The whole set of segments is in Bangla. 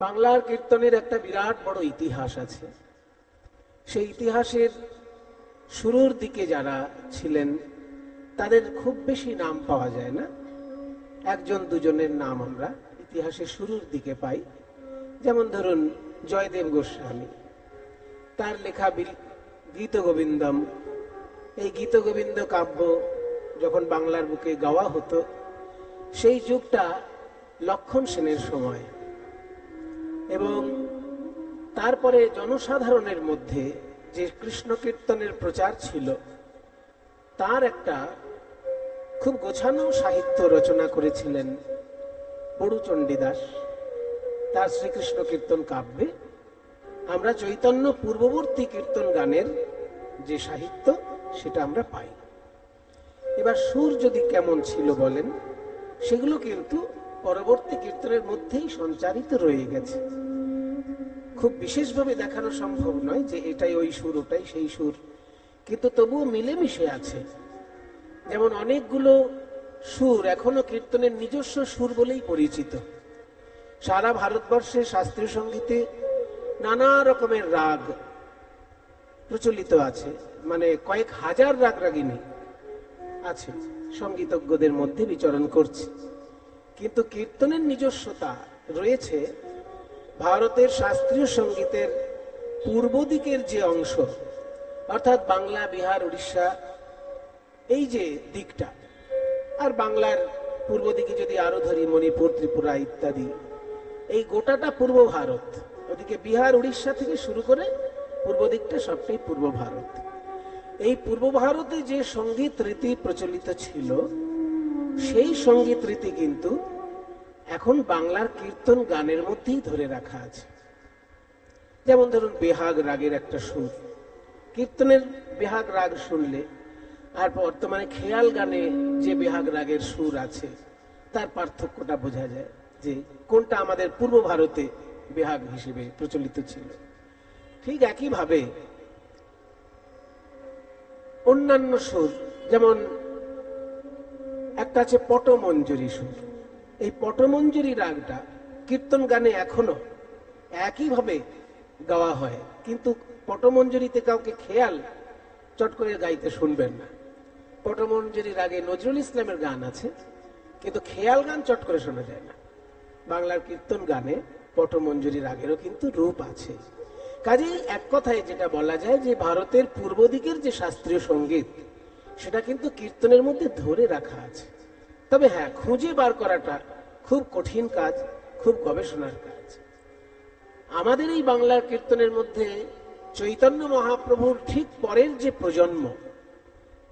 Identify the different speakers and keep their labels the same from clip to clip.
Speaker 1: বাংলার কীর্তনের একটা বিরাট বড় ইতিহাস আছে। সেই ইতিহাসের শুরুর দিকে যারা ছিলেন তাদের খুব বেশি নাম পাওয়া যায় না। একজন দুজনের নাম আমরা ইতিহাসের শুরুর দিকে পাই। যেমন ধরুন জয়দেব গোস্বামী, তার লেখা গীতগোবিন্দম, এই গীতগোবিন্দ কাব্য যখন বাংলার বুকে গাওয়া হতো সেই যুগটা লক্ষণ সেনের সময়, এবং তারপরে জনসাধারণের মধ্যে যে কৃষ্ণ কীর্তনের প্রচার ছিল তার একটা খুব গোছানো সাহিত্য রচনা করেছিলেন বড়ু চণ্ডীদাস। তার শ্রীকৃষ্ণ কীর্তন কাব্যে আমরা চৈতন্য পূর্ববর্তী কীর্তন গানের যে সাহিত্য সেটা আমরা পাই। এবার সুর যদি কেমন ছিল বলেন, সেগুলো কিন্তু পরবর্তী কীর্তনের মধ্যেই সঞ্চারিত রয়ে গেছে। খুব বিশেষভাবে দেখানো সম্ভব নয় যে এটাই ওই সুর ওটাই সেই সুর, কিন্তু তবুও মিলেমিশে আছে। যেমন অনেকগুলো সুর এখনো কীর্তনের নিজস্ব সুর বলেই পরিচিত। সারা ভারতবর্ষে শাস্ত্রীয় সঙ্গীতে নানা রকমের রাগ প্রচলিত আছে, মানে কয়েক হাজার রাগ রাগিনী আছে, সঙ্গীতজ্ঞদের মধ্যে বিচরণ করছে। কিন্তু কীর্তনের নিজস্বতা রয়েছে ভারতের শাস্ত্রীয় সঙ্গীতের পূর্ব দিকের যে অংশ, অর্থাৎ বাংলা, বিহার, উড়িষ্যা, এই যে দিকটা, আর বাংলার পূর্ব দিকে যদি আরো ধরি মণিপুর, ত্রিপুরা ইত্যাদি, এই গোটাটা পূর্ব ভারত। ওদিকে বিহার, উড়িষ্যা থেকে শুরু করে পূর্ব দিকটা সবটাই পূর্ব ভারত। এই পূর্ব ভারতে যে সঙ্গীত রীতি প্রচলিত ছিল সেই সঙ্গীত রীতি কিন্তু এখন বাংলার কীর্তন গানের মধ্যেই ধরে রাখা আছে। যেমন ধরুন বেহাগ রাগের একটা সুর, কীর্তনের বেহাগ রাগ শুনলে আর বর্তমানে খেয়াল গানে যে বেহাগ রাগের সুর আছে তার পার্থক্যটা বোঝা যায় যে কোনটা আমাদের পূর্ব ভারতে বেহাগ হিসেবে প্রচলিত ছিল। ঠিক একইভাবে অন্যান্য সুর, যেমন একটা আছে পটমঞ্জরি সুর। এই পটমঞ্জরি রাগটা কীর্তন গানে এখনো একইভাবে গাওয়া হয়, কিন্তু পটমঞ্জরিতে কাউকে খেয়াল চট করে গাইতে শুনবেন না। পটমঞ্জরি রাগে নজরুল ইসলামের গান আছে, কিন্তু খেয়াল গান চট করে শোনা যায় না। বাংলার কীর্তন গানে পটমঞ্জরি রাগেরও কিন্তু রূপ আছে। কাজেই এক কথায় যেটা বলা যায় যে ভারতের পূর্ব দিকের যে শাস্ত্রীয় সঙ্গীত সেটা কিন্তু কীর্তনের মধ্যে ধরে রাখা আছে। তবে হ্যাঁ, খুঁজে বার করাটা খুব কঠিন কাজ, খুব গবেষণার কাজ। আমাদের এই বাংলার কীর্তনের মধ্যে চৈতন্য মহাপ্রভুর ঠিক পরের যে প্রজন্ম,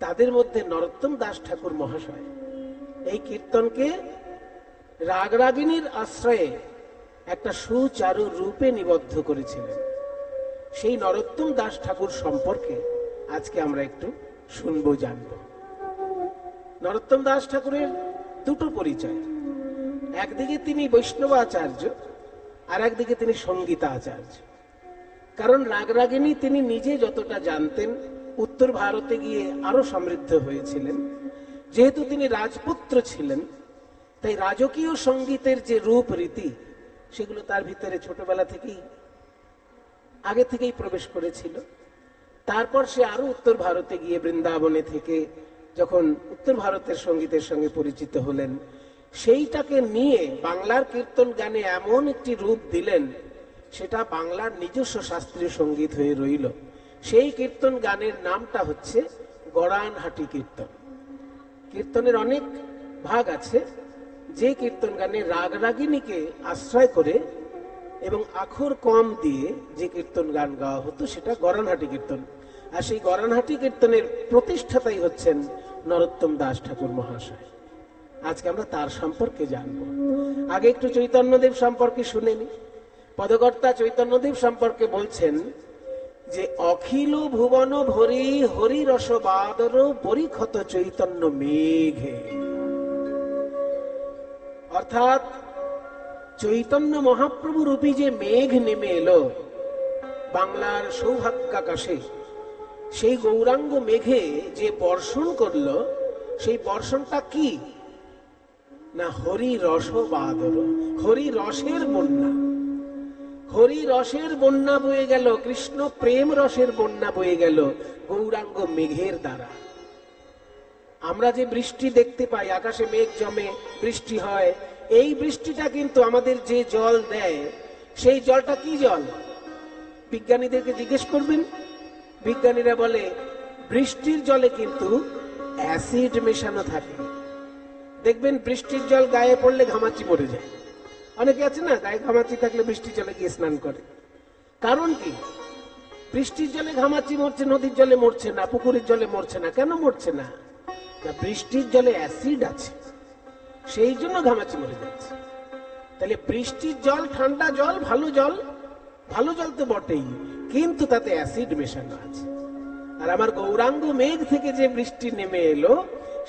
Speaker 1: তাদের মধ্যে নরোত্তম দাস ঠাকুর মহাশয় এই কীর্তনকে রাগরাগিনীর আশ্রয়ে একটা সুচারু রূপে নিবদ্ধ করেছিলেন। সেই নরোত্তম দাস ঠাকুর সম্পর্কে আজকে আমরা একটু শুনবো, জানবো। নরোত্তম দাস ঠাকুরের দুটো পরিচয়। একদিকে তিনি বৈষ্ণবাচার্য, আর একদিকে তিনি সঙ্গীতাচার্য। কারণ রাগরাগিনী তিনি নিজে যতটা জানতেন, উত্তর ভারতে গিয়ে আরো সমৃদ্ধ হয়েছিলেন। যেহেতু তিনি রাজপুত্র ছিলেন, তাই রাজকীয় সঙ্গীতের যে রূপ রীতি সেগুলো তার ভিতরে ছোটবেলা থেকেই আগে থেকেই প্রবেশ করেছিল। তারপর সে আরো উত্তর ভারতে গিয়ে বৃন্দাবনে থেকে যখন উত্তর ভারতের সঙ্গীতের সঙ্গে পরিচিত হলেন, সেইটাকে নিয়ে বাংলার কীর্তন গানে এমন একটি রূপ দিলেন, সেটা বাংলার নিজস্ব শাস্ত্রীয় সঙ্গীত হয়ে রইল। সেই কীর্তন গানের নামটা হচ্ছে গড়ানহাটি কীর্তন। কীর্তনের অনেক ভাগ আছে, যে কীর্তন গানে রাগরাগিনীকে আশ্রয় করে এবং আখর কম দিয়ে যে কীর্তন গান গাওয়া হতো সেটা গড়ানহাটি কীর্তন। আর সেই গড়ানহাটি কীর্তনের প্রতিষ্ঠাতাই হচ্ছেন নরোত্তম দাস ঠাকুর মহাশয়। আজকে আমরা তার সম্পর্কে জানবো। আগে একটু চৈতন্যদেব সম্পর্কে শুনে নি। পদকর্তা চৈতন্যদেব সম্পর্কে বলছেন যে অখিল ভুবন ভরি হরি রস বাদর পরিক্ষত চৈতন্য মেঘে। অর্থাৎ চৈতন্য মহাপ্রভু রূপী যে মেঘ নেমে এলো বাংলার সৌভাগ্যাকাশে, সেই গৌরাঙ্গ মেঘে যে বর্ষণ করলো, সেই বর্ষণটা কি না হরি রস বাদর, হরি রসের বন্যা। হরি রসের বন্যা বয়ে গেল, কৃষ্ণ প্রেম রসের বন্যা বয়ে গেল গৌরাঙ্গ মেঘের দ্বারা। আমরা যে বৃষ্টি দেখতে পাই, আকাশে মেঘ জমে বৃষ্টি হয়, এই বৃষ্টিটা কিন্তু আমাদের যে জল দেয়, সেই জলটা কি জল? বিজ্ঞানীদেরকে জিজ্ঞেস করবেন, বিজ্ঞানীরা বলে বৃষ্টির জলে কিন্তু অ্যাসিড মেশানো থাকে। দেখবেন বৃষ্টির জল গায়ে পড়লে ঘামাচি মরে যায়। অনেকে আছে না, গায়ে ঘামাচি থাকলে বৃষ্টির জলে গিয়ে স্নান করে। কারণ কি? বৃষ্টির জলে ঘামাচি মরছে, নদীর জলে মরছে না, পুকুরের জলে মরছে না। কেন মরছে না? বৃষ্টির জলে অ্যাসিড আছে, সেই জন্য ঘামাচি মরে যাচ্ছে। তাহলে বৃষ্টির জল ঠান্ডা জল, ভালো জল, ভালো জল তো বটেই, কিন্তু তাতে অ্যাসিড মেশানো আছে। আর আমার গৌরাঙ্গ মেঘ থেকে যে বৃষ্টি নেমে এলো,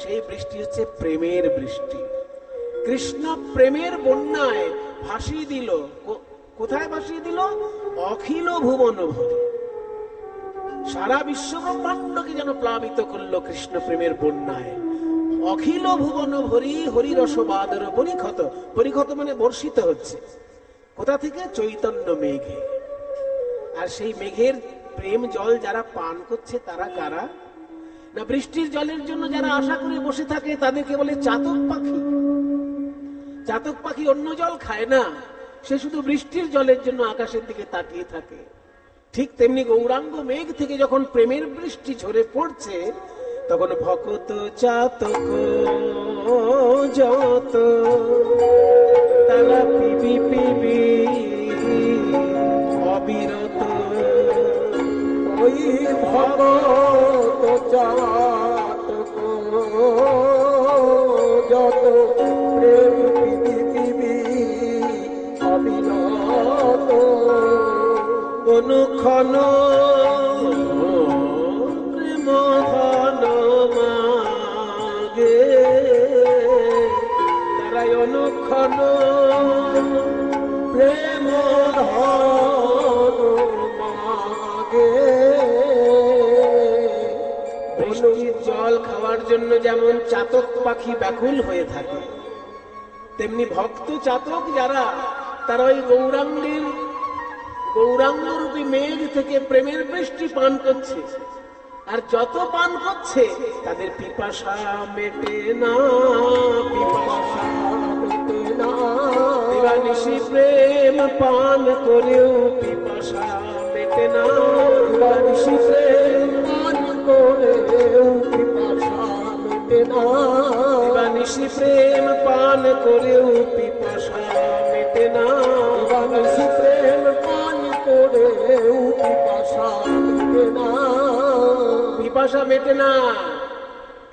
Speaker 1: সেই বৃষ্টি হচ্ছে প্রেমের বৃষ্টি। কৃষ্ণ প্রেমের বন্যায় ভাসিয়ে দিল। কোথায় ভাসিয়ে দিল? অখিল ভুবন ভরে। সারা বিশ্ব ব্রহ্মাণ্ডকে যেন প্লাবিত করলো কৃষ্ণ প্রেমের বন্যায়। অখিল ভুবন ভরি হরি রসবাদর পরিক্ষত। পরিক্ষত মানে বর্ষিত হচ্ছে। কোথা থেকে? চৈতন্য মেঘে। আর সেই মেঘের প্রেম জল যারা পান করছে তারা কারা? না, বৃষ্টির জলের জন্য যারা আশা করে বসে থাকে তাদেরকে বলে চাতক পাখি। চাতক পাখি অন্য জল খায় না, সে শুধু বৃষ্টির জলের জন্য আকাশের দিকে তাকিয়ে থাকে। ঠিক তেমনি গৌরাঙ্গ মেঘ থেকে যখন প্রেমের বৃষ্টি ঝরে পড়ছে, তখন ভকত চাতক যত তারা পিবি পিবি অবিরত। ওই ভকত চাতক যত প্রেম পিবি পিবি অবিরত। অনুক্ষণ প্রেম ধন মাগে, তারাই অনুক্ষণ প্রেম ধন মাগে। বৃষ্টির জল খাওয়ার জন্য যেমন চাতক পাখি ব্যাকুল হয়ে থাকে, তেমনি ভক্ত চাতক যারা, তারা ওই গৌরাঙ্গরূপী মেঘ থেকে প্রেমের বৃষ্টি পান করছে। আর যত পান করছে তাদের পিপাসা মেটে না, পিপাসা মেটে না। দিবানিশি প্রেম পান করেও পিপাসা মেটে না, দিবানিশি প্রেম পান করেও পিপাসা মেটে না। দিবানিশি প্রেম পান করেও পিপাসা মেটে না, দিবানিশি প্রেম পান করেও পিপাসা মেটে না, পিপাসা মেটে না।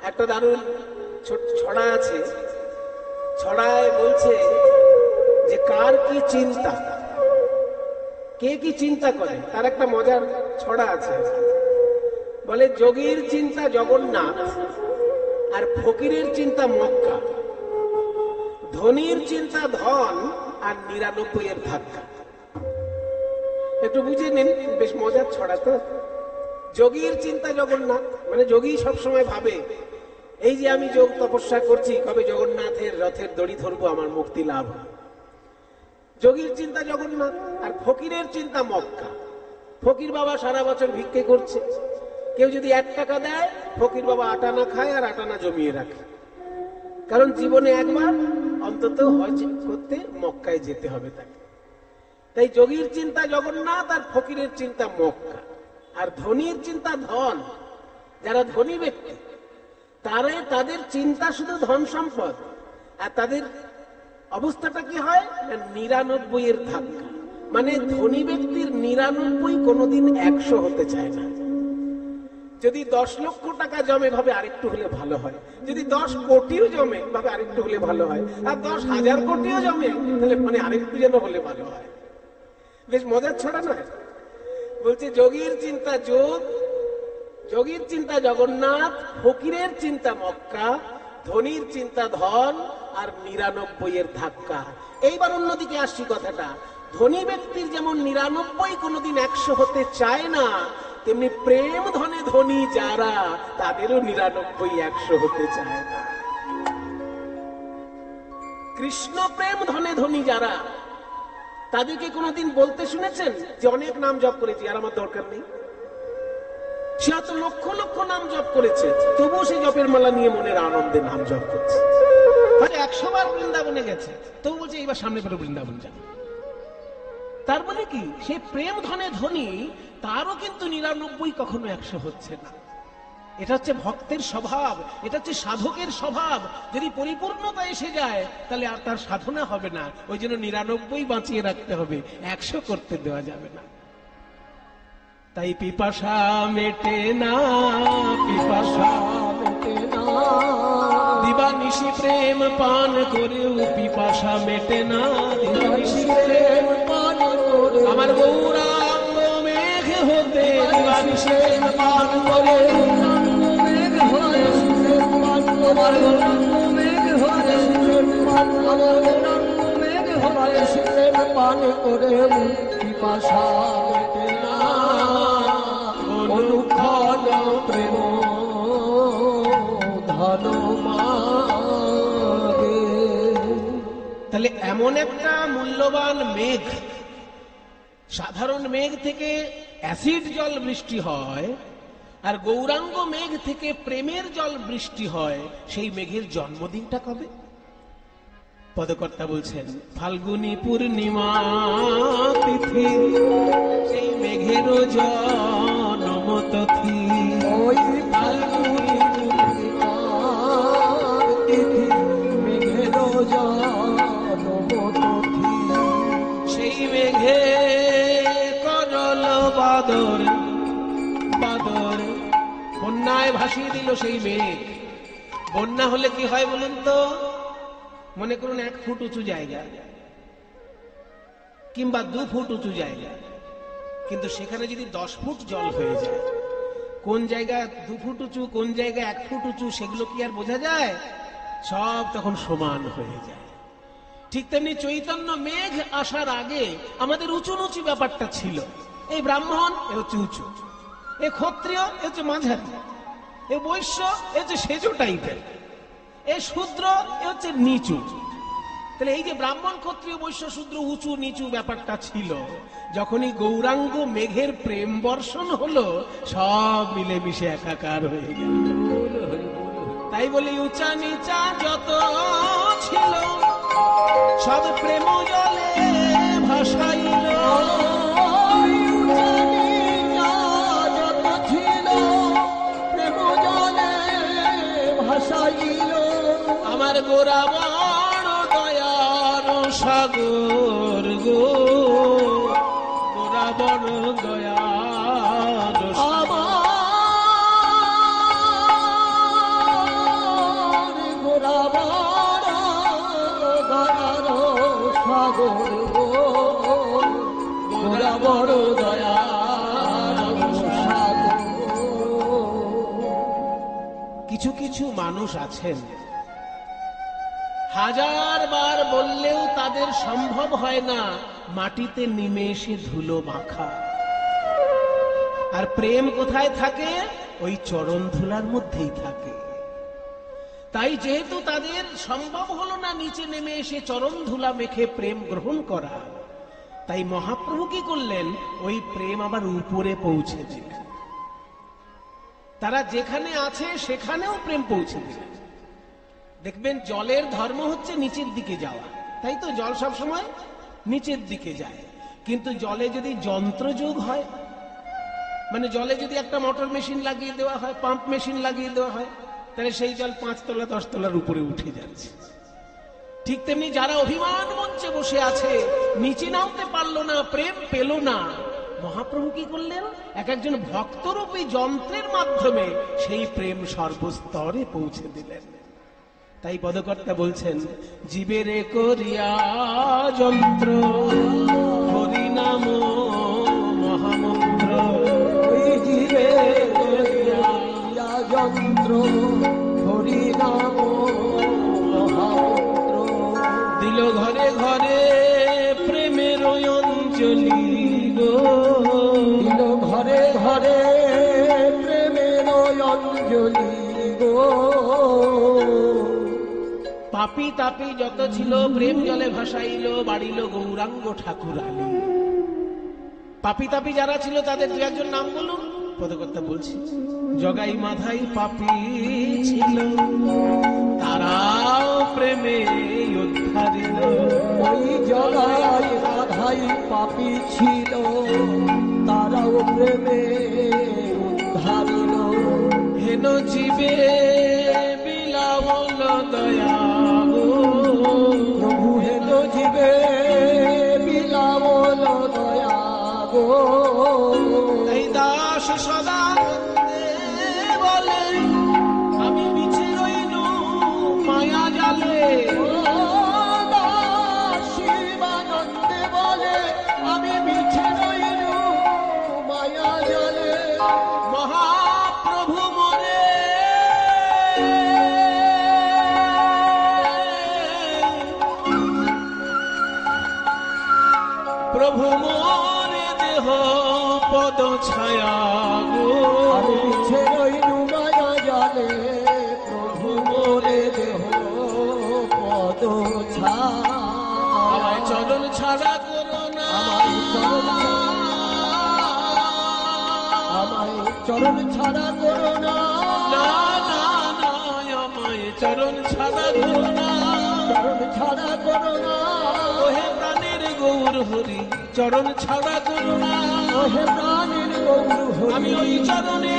Speaker 1: একটা দারুণ ছড়া আছে, ছড়ায় বলছে যে কার কি চিন্তা, কে কি চিন্তা করে, তার একটা মজার ছড়া আছে। বলে যোগীর চিন্তা জগন্নাথ, আর ফকিরের চিন্তা মক্কা, ধনীর চিন্তা ধন, আর ৯৯ এর ধাক্কা। একটু বুঝে নিন, বেশ মজার ছড়া তো। যোগীর চিন্তা জগন্নাথ, মানে যোগী সবসময় ভাবে এই যে আমি যোগ তপস্যা করছি, কবে জগন্নাথের রথের দড়ি ধরবো, আমার মুক্তি লাভ। যোগীর চিন্তা জগন্নাথ। আর ফকিরের চিন্তা মক্কা। ফকির বাবা সারা বছর ভিক্ষে করছে, কেউ যদি ১ টাকা দেয়, ফকির বাবা ৮ আনা খায় আর ৮ আনা জমিয়ে রাখে। কারণ জীবনে একবার অন্তত হজ করতে মক্কায় যেতে হবে তাকে। তাই যোগীর চিন্তা জগন্নাথ, আর ফকিরের চিন্তা মক্কা। আর ধনীর চিন্তা ধন। যারা ধনী ব্যক্তি, তাদের চিন্তা শুধু ধন সম্পদ। আর তাদের অবস্থাটা কি হয়? ৯৯ এর ধাক্কা। মানে ধনী ব্যক্তির ৯৯ কোনোদিন ১০০ হতে চায় না। যদি ১০ লক্ষ টাকা জমে, ভাবে আরেকটু হলে ভালো হয়। যদি ১০ কোটিও জমে, ভাবে আরেকটু হলে ভালো হয়। আর ১০,০০০ কোটিও জমে, তাহলে মানে আরেকটু যেন হলে ভালো হয়। বেশ মজার ছড়া নয়? বলছে যোগীর চিন্তা যোগ, যোগীর চিন্তা জগন্নাথ, ফকিরের চিন্তা মক্কা, ধনীর চিন্তা ধন, আর ৯৯ এর ধাক্কা। এইবার অন্যদিকে আসছি কথাটা। ধনী ব্যক্তির যেমন ৯৯ কোনোদিন ১০০ হতে চায় না, তেমনি প্রেম ধনে ধনী যারা, তাদেরও ৯৯ ১০০ হতে চায় না। কৃষ্ণ প্রেম ধনে ধনী যারা, তাদেরকে কোনোদিন বলতে শুনেছেন যে অনেক নাম জপ করেছি, আর আমার দরকার নেই? সে হয়তো লক্ষ লক্ষ নাম জপ করেছে, তবুও সে জপের মালা নিয়ে মনের আনন্দে নাম জপ করছে। হয়তো 100 বার বৃন্দাবনে গেছে, তবু বলছে এইবার সামনে পরে বৃন্দাবন যাবে। তার মানে কি, সে প্রেম ধনে ধনী, তারও কিন্তু 99 কখনো 100 হচ্ছে না। এটা হচ্ছে ভক্তের স্বভাব, এটা হচ্ছে সাধকের স্বভাব। যদি পরিপূর্ণতা এসে যায় তাহলে আর তার সাধনা হবে না। ওই জন্য 99 বাঁচিয়ে রাখতে হবে, 100 করতে দেওয়া যাবে না। তাই পিপাসা মেটে না, পিপাসা মেটে না, দিবানিশি প্রেম পান করেও পিপাসা মেটে না, দিবানিশি প্রেম পান করে আমার গৌরাঙ্গ মেঘ হতে দিবানিশি প্রেম পান করে আমার গৌরাঙ্গ মেঘ হতে আমার গৌরাঙ্গ মেঘ হতে প্রেম পান করে পিপাসা মেটে না, অনুক্ষণ প্রেম ধন মাগে। তাহলে এমন একটা মূল্যবান মেঘ, সাধারণ মেঘ থেকে অ্যাসিড জল বৃষ্টি হয়, আর গৌরাঙ্গ মেঘ থেকে প্রেমের জল বৃষ্টি হয়। সেই মেঘের জন্মদিনটা কবে? পদকর্তা বলছেন ফাল্গুনী পূর্ণিমা তিথি, সেই মেঘেরও জন্ম তিথি। ওই ফাল্গুনী পূর্ণিমা তিথি, মেঘেরও জন্ম তিথি। সেই মেঘে করল বাদর, বাদর বন্যায় ভাসিয়ে দিল সেই মেঘ। বন্যা হলে কি হয় বলুন তো? মনে করুন 1 ফুট উঁচু জায়গা কিংবা 2 ফুট উঁচু জায়গা, কিন্তু সেখানে যদি 10 ফুট জল হয়ে যায়, কোন জায়গা 2 ফুট উঁচু, কোন জায়গা 1 ফুট উঁচু, সেগুলো কি আর বোঝা যায়? সব তখন সমান হয়ে যায়। ঠিক তেমনি চৈতন্য মেঘ আসার আগে আমাদের উঁচু উঁচু ব্যাপারটা ছিল। এই ব্রাহ্মণ এ হচ্ছে উঁচু, এ ক্ষত্রিয় এ হচ্ছে মাঝারি, এ বৈশ্য এ হচ্ছে সেজো টাইপের, এ শূদ্র এ হচ্ছে নিচু। তাহলে এই যে ব্রাহ্মণ ক্ষত্রিয় বৈশ্য শূদ্র উঁচু নিচু ব্যাপারটা ছিল, যখনই গৌরাঙ্গ মেঘের প্রেম বর্ষণ হলো, সব মিলেমিশে একাকার হয়ে গেল। তাই বলি উঁচা নিচা যত ছিল, সব প্রেম জলে ভাসাইল। আমার গোরা বড় দয়ার সাগর গো, গোরা বড় দয়ার আমার গোরা বড় দয়ার সাগর গো, গোরা বড় দয়ার সাগর। কিছু কিছু মানুষ আছেন, 1000 বার বললেও তাদের সম্ভব হয় না মাটিতে নেমে এসে ধুলো মাখা। আর প্রেম কোথায় থাকে? ওই চরণ ধুলার মধ্যেই থাকে। তাই যেহেতু তাদের সম্ভব হলো না নিচে নেমে এসে চরণ ধুলা মেখে প্রেম গ্রহণ করা, তাই মহাপ্রভু কি করলেন? ওই প্রেম আবার উপরে পৌঁছে দিলেন। তারা যেখানে আছে সেখানেও প্রেম পৌঁছে দিলেন। দেখবেন জলের ধর্ম হচ্ছে নিচের দিকে যাওয়া, তাই তো জল সব সময় নিচের দিকে যায়। কিন্তু জলে যদি যন্ত্রযোগ হয়, মানে জলে যদি একটা মোটর মেশিন লাগিয়ে দেওয়া হয়, পাম্প মেশিন লাগিয়ে দেওয়া হয়, তাহলে সেই জল 5 তলা 10 তলার উপরে উঠে যাচ্ছে। ঠিক তেমনি যারা অভিমান মঞ্চে বসে আছে, নিচে নামতে পারলো না, প্রেম পেল না, মহাপ্রভু কি করলেন? একজন ভক্তরূপী যন্ত্রের মাধ্যমে সেই প্রেম সর্বস্তরে পৌঁছে দিলেন। তাই পদকর্তা বলছেন জীবের করিয়া যন্ত্র হরি নাম মহামন্ত্র। ওই জীবের করিয়া যন্ত্র হরি নাম মহামন্ত্র। দিল ঘরে ঘরে প্রেমের অঞ্জলি গো, দিল ঘরে ঘরে প্রেমের অঞ্জলি গো। পাপী তাপী যত ছিল প্রেম জলে ভাসাইল বাড়িল গৌরাঙ্গ ঠাকুর আলী। পাপী তাপী যারা ছিল তাদের দু একজন নাম বলুন। পদকর্তা বলছি, জগাই মাধাই পাপী ছিল তারাও প্রেমে উদ্ধারিল।
Speaker 2: ওই জগাই মাধাই পাপী ছিল তারাও প্রেমে উদ্ধারিল।
Speaker 1: হেন জীবে বিলাবল দয়া গো,
Speaker 2: প্রভু হেন জীবে বিলাবল দয়া গো।
Speaker 1: এই দাস সদা বলে আমি বিছে রইল মায়া জালে।
Speaker 2: শিবানন্দে বলে আমি বিছে রইল মায়া জালে।
Speaker 1: মহাপ্রভু মোরে প্রভু মোরে দেহ পদ ছায়া গো,
Speaker 2: আমি বিছে রইল মায়া জালে। প্রভু মোরে দেহ পদ ছায়া।
Speaker 1: আমায় চরণ ছাড়া করো না,
Speaker 2: আমায় চরণ ছাড়া করো না।
Speaker 1: না না না, আমায় চরণ ছাড়া করো না,
Speaker 2: চরণ ছাড়া করো না।
Speaker 1: ওহে প্রাণের গৌর হরি চরণ ছাড়া করো না।
Speaker 2: ওহে প্রাণের গৌর হরি
Speaker 1: আমি ওই চরণে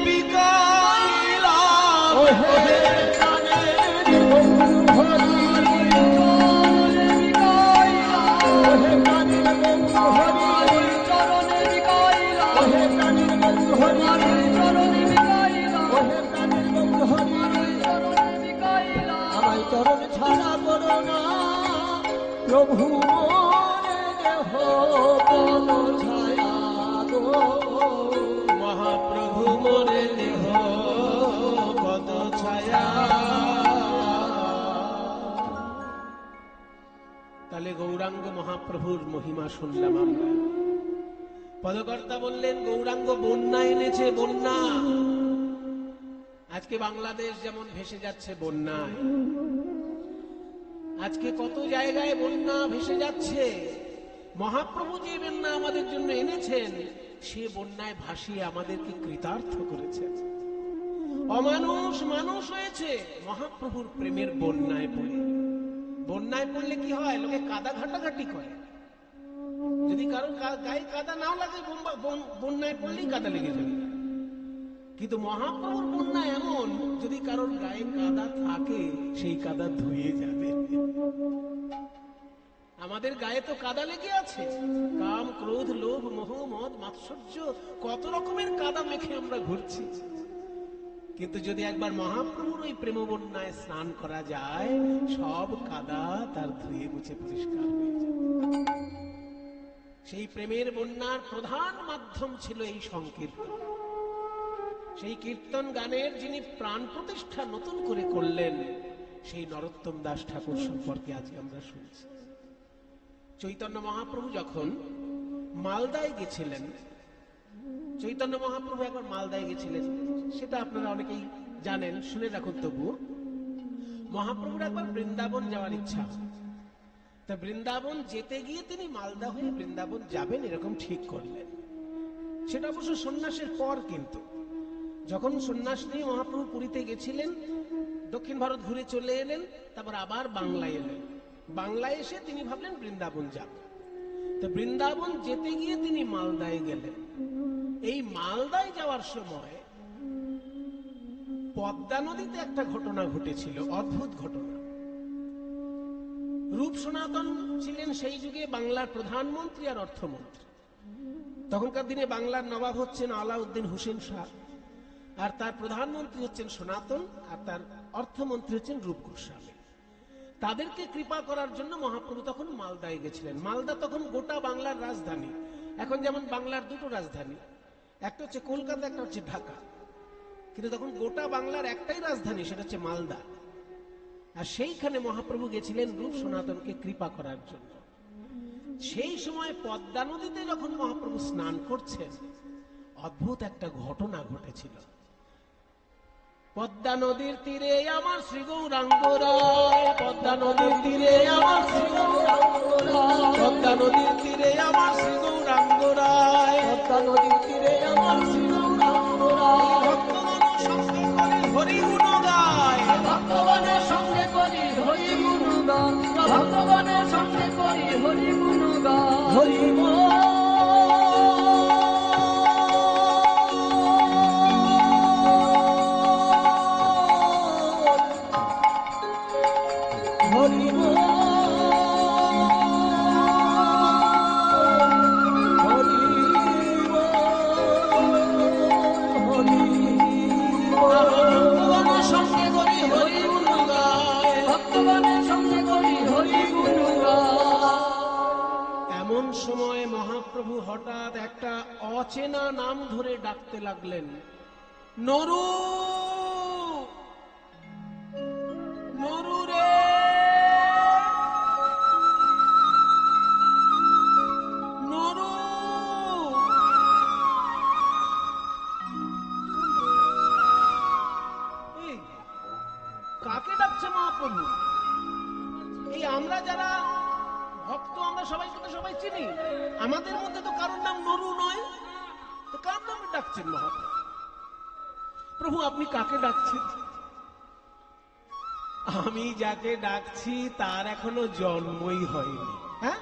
Speaker 1: বিকাইলাম।
Speaker 2: ওহে প্রাণের গৌর হরি চরণে বিকাইলাম। ওহে প্রাণের গৌর হরি চরণে বিকাইলাম। ওহে প্রাণের গৌর হরি চরণে বিকাইলাম। ওহে প্রাণের গৌর হরি চরণে বিকাইলাম। আমায় চরণ ছাড়া করো না প্রভু মোরে দেহ পদ ছায়া গো।
Speaker 1: মহাপ্রভু মোরে দেহ পদ ছায়া। তাহলে গৌরাঙ্গ মহাপ্রভুর মহিমা শুনলাম আমরা। পদকর্তা বললেন গৌরাঙ্গ বন্যা এনেছে, বন্যা। আজকে বাংলাদেশ যেমন ভেসে যাচ্ছে বন্যায়, আজকে কত জায়গায় বন্যা ভেসে যাচ্ছে। মহাপ্রভু যে বন্যা আমাদের জন্য এনেছেন, সে বন্যায় ভাসিয়ে আমাদেরকে কৃতার্থ করেছেন। অমানুষ মানুষ হয়েছে মহাপ্রভুর প্রেমের বন্যায় পড়ে। বন্যায় পড়লে কি হয়? লোকে কাদা ঘাটাঘাটি করে। যদি কারো গায়ে কাদা না লাগে, বন্যায় পড়লেই কাদা লেগে যাবে। কিন্তু মহাপ্রভুর বন্যা এমন, যদি কারোর গায়ে কাদা থাকে সেই কাদা ধুয়ে যাবে। আমাদের গায়ে তো কাদা লেগে আছে, কাম ক্রোধ লোভ মোহ মদ মাৎসর্য, কত রকমের কাদা মেখে আমরা ঘুরছি। কিন্তু যদি একবার মহাপ্রভুর ওই প্রেম বন্যায় স্নান করা যায়, সব কাদা তার ধুয়ে মুছে পরিষ্কার হয়ে যায়। সেই প্রেমের বন্যার প্রধান মাধ্যম ছিল এই সংকীর্তন। সেই কীর্তন গানের যিনি প্রাণ প্রতিষ্ঠা নতুন করে করলেন, সেই নরোত্তম দাস ঠাকুর সম্পর্কে আজকে আমরা শুনছি। চৈতন্য মহাপ্রভু যখন মালদায় গেছিলেন, চৈতন্য মহাপ্রভু একবার মালদায় গেছিলেন, সেটা আপনারা অনেকেই জানেন, শুনে রাখুন। তবু মহাপ্রভুর একবার বৃন্দাবন যাওয়ার ইচ্ছা, তা বৃন্দাবন যেতে গিয়ে তিনি মালদা হয়ে বৃন্দাবন যাবেন এরকম ঠিক করলেন। সেটা অবশ্য সন্ন্যাসের পর। কিন্তু যখন সন্ন্যাস নিয়ে মহাপ্রভু পুরীতে গেছিলেন, দক্ষিণ ভারত ঘুরে চলে এলেন, তারপর আবার বাংলায় এলেন। বাংলায় এসে তিনি ভাবলেন বৃন্দাবন যাব। তো বৃন্দাবন যেতে গিয়ে তিনি মালদায় গেলেন। এই মালদায় যাওয়ার সময় পদ্মা নদীতে একটা ঘটনা ঘটেছিল, অদ্ভুত ঘটনা। রূপ সনাতন ছিলেন সেই যুগে বাংলার প্রধানমন্ত্রী আর অর্থমন্ত্রী। তখনকার দিনে বাংলার নবাব হচ্ছেন আলাউদ্দিন হোসেন শাহ, আর তার প্রধানমন্ত্রী হচ্ছেন সনাতন, আর তার অর্থমন্ত্রী হচ্ছেন রূপ গোস্বামী। তাদেরকে কৃপা করার জন্য মহাপ্রভু তখন মালদায় গেছিলেন। মালদা তখন গোটা বাংলার রাজধানী। এখন যেমন বাংলার দুটো রাজধানী, একটা হচ্ছে কলকাতা, একটা হচ্ছে ঢাকা, কিন্তু তখন গোটা বাংলার একটাই রাজধানী, সেটা হচ্ছে মালদা। আর সেইখানে মহাপ্রভু গেছিলেন রূপ সনাতনকে কৃপা করার জন্য। সেই সময় পদ্মা নদীতে যখন মহাপ্রভু স্নান করছেন, অদ্ভুত একটা ঘটনা ঘটেছিল। পদ্মা নদীর তীরে আমার শ্রী গৌরাঙ্গ রায়, পদ্মা নদীর তীরে আমার শ্রী গৌরাঙ্গ রায়, পদ্মা নদীর তীরে আমার শ্রী গৌরাঙ্গ রায়,
Speaker 2: পদ্মা নদীর তীরে আমার শ্রী গৌরাঙ্গ রায়।
Speaker 1: ভক্তগণের সঙ্গে করে হরি গুণ গায়,
Speaker 2: ভক্তগণের সঙ্গে করি হরি গুণগান, ভক্তগণের সঙ্গে করি হরি গুণগান। হরি হরি
Speaker 1: ভক্তগণের সঙ্গে করে হরি গুণ গায়।
Speaker 2: ভক্তগণের সঙ্গে করি হরি গুণগান।
Speaker 1: এমন সময় মহাপ্রভু হঠাৎ একটা অচেনা নাম ধরে ডাকতে লাগলেন, নরু, নরু রে, নরু। এই, কাকে ডাকছে মহাপ্রভু? এই আমরা যারা ভক্ত, আমরা সবাইকে তো সবাই চিনি, আমাদের মধ্যে তো কারোর নাম নরু নয়, তো কার নামে ডাকছেন মহাপ্রভু? প্রভু আপনি কাকে ডাকছেন? আমি যাকে ডাকছি তার এখনো জন্মই হয়নি। হ্যাঁ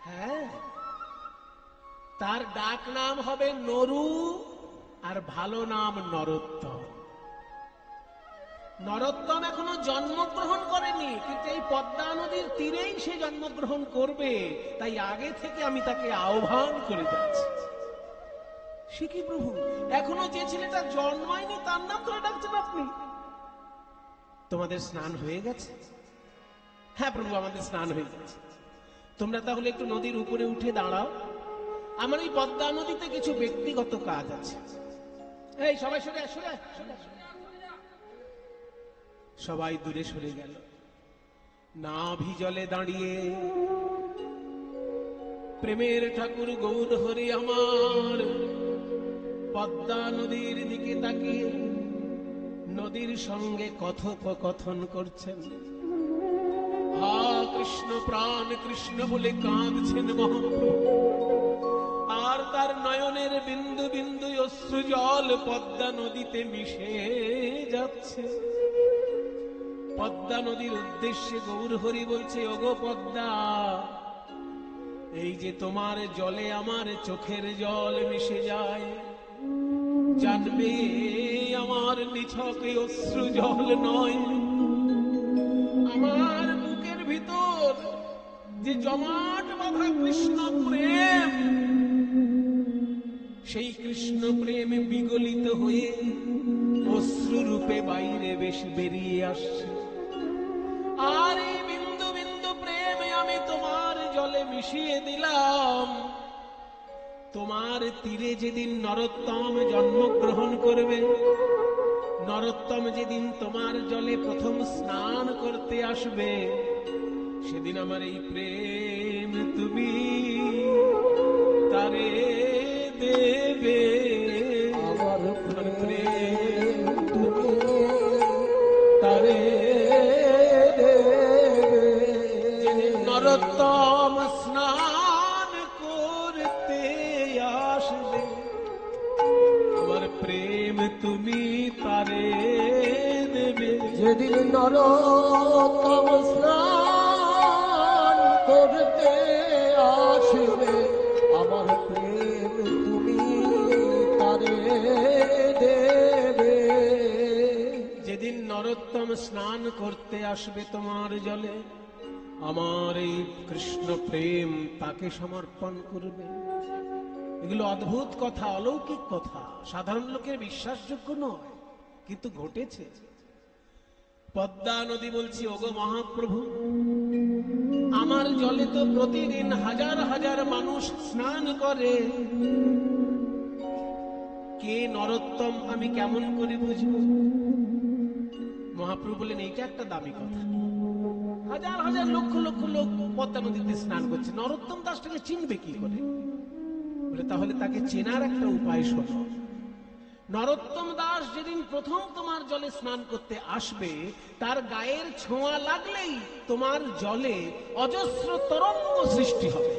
Speaker 1: হ্যাঁ, তার ডাক নাম হবে নরু, আর ভালো নাম নরোত্তম। নরোত্তম এখনো জন্মগ্রহণ করেনি, কিন্তু এই পদ্মা নদীর তীরেই সে জন্মগ্রহণ করবে, তাই আগে থেকে আমি তাকে আহ্বান করে যাচ্ছি। সে কি প্রভু, এখনো যে ছেলেটা জন্মায়নি তার নাম ধরে ডাকছেন আপনি? তোমাদের স্নান হয়ে গেছে? হ্যাঁ প্রভু, আমাদের স্নান হয়ে গেছে। তোমরা তাহলে একটু নদীর উপরে উঠে দাঁড়াও, আমার এই পদ্মা নদীতে কিছু ব্যক্তিগত কাজ আছে। এই সবাই সরে আস, সরে আস, সরে আস। সবাই দূরে সরে গেল। নাভি জলে দাঁড়িয়ে প্রেমের ঠাকুর গৌর হরি আমার পদ্মা নদীর দিকে তাকিয়ে নদীর সঙ্গে কথোপকথন করছেন। হা কৃষ্ণ প্রাণ কৃষ্ণ বলে কাঁদছেন মহাপ্রভু, আর তার নয়নের বিন্দু বিন্দু অশ্রু জল পদ্মা নদীতে মিশে যাচ্ছে। পদ্মা নদীর উদ্দেশ্যে গৌর হরি বলছে, ওগো পদ্মা, এই যে তোমার জলে আমার চোখের জল মিশে যায়, জানবে আমার নিছক এই অশ্রু জল নয়, আমার বুকের ভিতর যে জমাট বাঁধা কৃষ্ণ প্রেম, সেই কৃষ্ণ প্রেমে বিগলিত হয়ে অশ্রু রূপে বাইরে বেশি বেরিয়ে আসছে। আর এই বিন্দু বিন্দু প্রেমে আমি তোমার জলে মিশিয়ে দিলাম। তোমার তীরে যেদিন নরোত্তম জন্মগ্রহণ করবে, নরোত্তম যেদিন তোমার জলে প্রথম স্নান করতে আসবে, সেদিন আমার এই প্রেম তুমি তারে দেবে।
Speaker 2: আমার
Speaker 1: প্রেম তুমি তারে নরোত্তম স্নান করতে আসবে, আমার প্রেম তুমি তারে দেবে।
Speaker 2: যেদিন নরোত্তম স্নান করতে আসবে, আমার প্রেম তুমি তারে দেবে।
Speaker 1: যেদিন নরোত্তম স্নান করতে আসবে তোমার জলে, আমার এই কৃষ্ণ প্রেম তাকে সমর্পণ করবে। এগুলো অদ্ভুত কথা, অলৌকিক কথা, সাধারণ লোকের বিশ্বাসযোগ্য নয়, কিন্তু ঘটেছে। পদ্মা নদী বলছি, ওগো মহাপ্রভু, আমার জলে তো প্রতিদিন হাজার হাজার মানুষ স্নান করে, কে নরোত্তম আমি কেমন করে বুঝবো? মহাপ্রভু বলেন, এইটা একটা দামি কথা। হাজার হাজার লক্ষ লক্ষ লোক পদ্মা নদীতে স্নান করছে, নরোত্তম দাসটাকে চিনবে কি করে? বলে তাহলে তাকে চেনার একটা উপায় শোনো। নরোত্তম দাস যেদিন প্রথম তোমার জলে স্নান করতে আসবে, তার গায়ের ছোঁয়া লাগলেই তোমার জলে অজস্র তরঙ্গ সৃষ্টি হবে।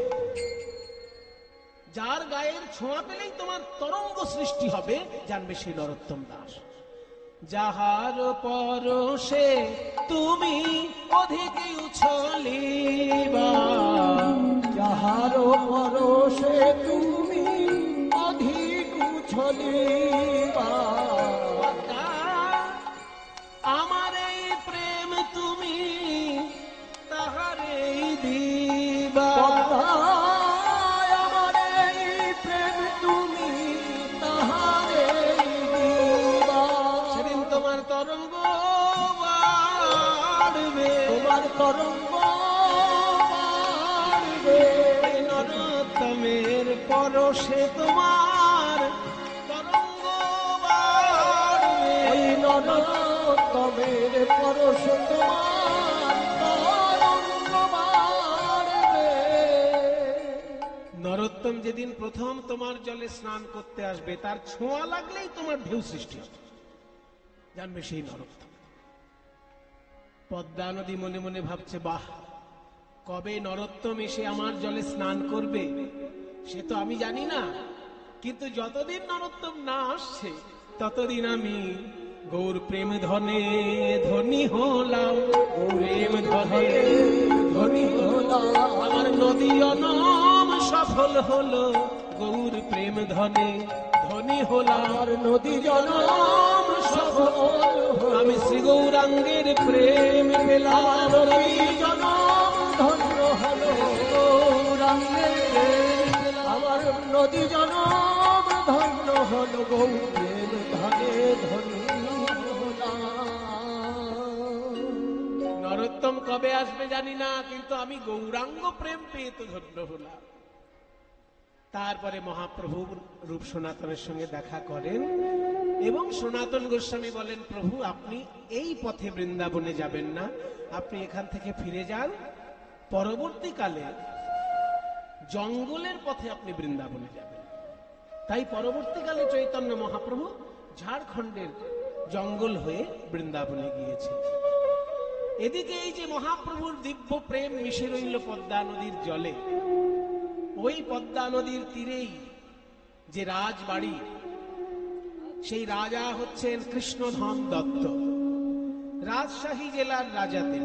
Speaker 1: যার গায়ের ছোঁয়া পেলেই তোমার তরঙ্গ সৃষ্টি হবে, জানবে সেই নরোত্তম দাস। যাহার পরশে তুমি অধিক উছলিবা,
Speaker 2: যাহার পরশে তুমি অধিক উছলিবা,
Speaker 1: আমার এই প্রেম তুমি তাহারেই দিবা।
Speaker 2: আমার এই প্রেম তুমি তাহারেই দিবা।
Speaker 1: সেদিন তোমার তরঙ্গ বাড়বে,
Speaker 2: তোমার তরঙ্গ বাড়বে।
Speaker 1: নরোত্তমের পরশে তোমার তরঙ্গ বাড়বে।
Speaker 2: নরোত্তমের পরশে তোমার তরঙ্গ বাড়বে।
Speaker 1: নরোত্তম যেদিন প্রথম তোমার জলে স্নান করতে আসবে, তার ছোঁয়া লাগলেই তোমার ঢেউ সৃষ্টি হবে, জানবে সেই নরোত্তম। পদ্মা নদী মনে মনে ভাবছে, বাহ, কবে নরোত্তম এসে আমার জলে স্নান করবে সে তো আমি জানি না, কিন্তু যতদিন নরোত্তম না আসছে ততদিন আমি গৌর প্রেম ধনে ধনী হলাম। প্রেম ধনে ধনী হলাম, আমার নদী অনাম সফল হলো। গৌর প্রেম ধনে ধনী হলাম,
Speaker 2: আর নদী জনম সফল হলো।
Speaker 1: আমি শ্রী গৌরাঙ্গের প্রেম পেলাম।
Speaker 2: নদী জনম ধন্য হলো। গৌরাঙ্গের প্রেম পেলাম। আমার নদী জনম ধন্য হলো। গৌর প্রেম ধনে ধনী হলাম।
Speaker 1: নরোত্তম কবে আসবে জানি না, কিন্তু আমি গৌরাঙ্গ প্রেম পেয়ে তো ধন্য হলাম। তারপরে মহাপ্রভুর রূপ সনাতনের সঙ্গে দেখা করেন এবং সনাতন গোস্বামী বলেন, প্রভু আপনি এই পথে বৃন্দাবনে যাবেন না, আপনি এখান থেকে ফিরে যান, পরবর্তীকালে জঙ্গলের পথে আপনি বৃন্দাবনে যাবেন। তাই পরবর্তীকালে চৈতন্য মহাপ্রভু ঝাড়খণ্ডের জঙ্গল হয়ে বৃন্দাবনে গিয়েছে। এদিকে এই যে মহাপ্রভুর দিব্য প্রেম মিশে রইল পদ্মা নদীর জলে, ওই পদ্মা নদীর তীরেই যে রাজবাড়ি, সেই রাজা হচ্ছেন কৃষ্ণধন দত্ত, রাজশাহী জেলার রাজাতে।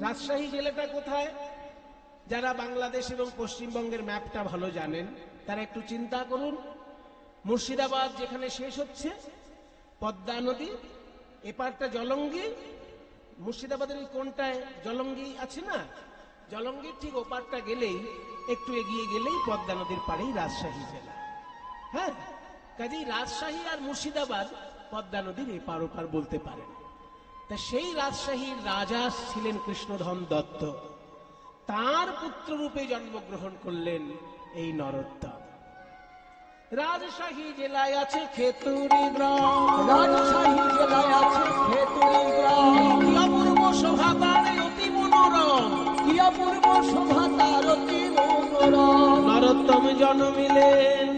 Speaker 1: রাজশাহী জেলাটা কোথায়? যারা বাংলাদেশ এবং পশ্চিমবঙ্গের ম্যাপটা ভালো জানেন তারা একটু চিন্তা করুন। মুর্শিদাবাদ যেখানে শেষ হচ্ছে পদ্মা নদী, এপারটা জলঙ্গি, মুর্শিদাবাদের ওই কোনটায় জলঙ্গি আছে না, জলঙ্গির ঠিক ওপারটা গেলেই, একটু এগিয়ে গেলেই পদ্মা নদীর পাড়েই রাজশাহী জেলা। হ্যাঁ, কাজেই রাজশাহী আর মুর্শিদাবাদ পদ্মা নদীর এপার ওপার বলতে পারেন। তা সেই রাজশাহীর রাজা ছিলেন কৃষ্ণধন দত্ত, তার পুত্র রূপে জন্মগ্রহণ করলেন এই নরোত্তম। রাজশাহী জেলায় আছে খেতুরি গ্রাম,
Speaker 2: রাজশাহী জেলায় আছে খেতুরি গ্রাম।
Speaker 1: কি অপূর্ব শোভা তার অতি মনোরম,
Speaker 2: কি অপূর্ব শোভা তার অতি মনোরম।
Speaker 1: নরোত্তম জন্মিলেন,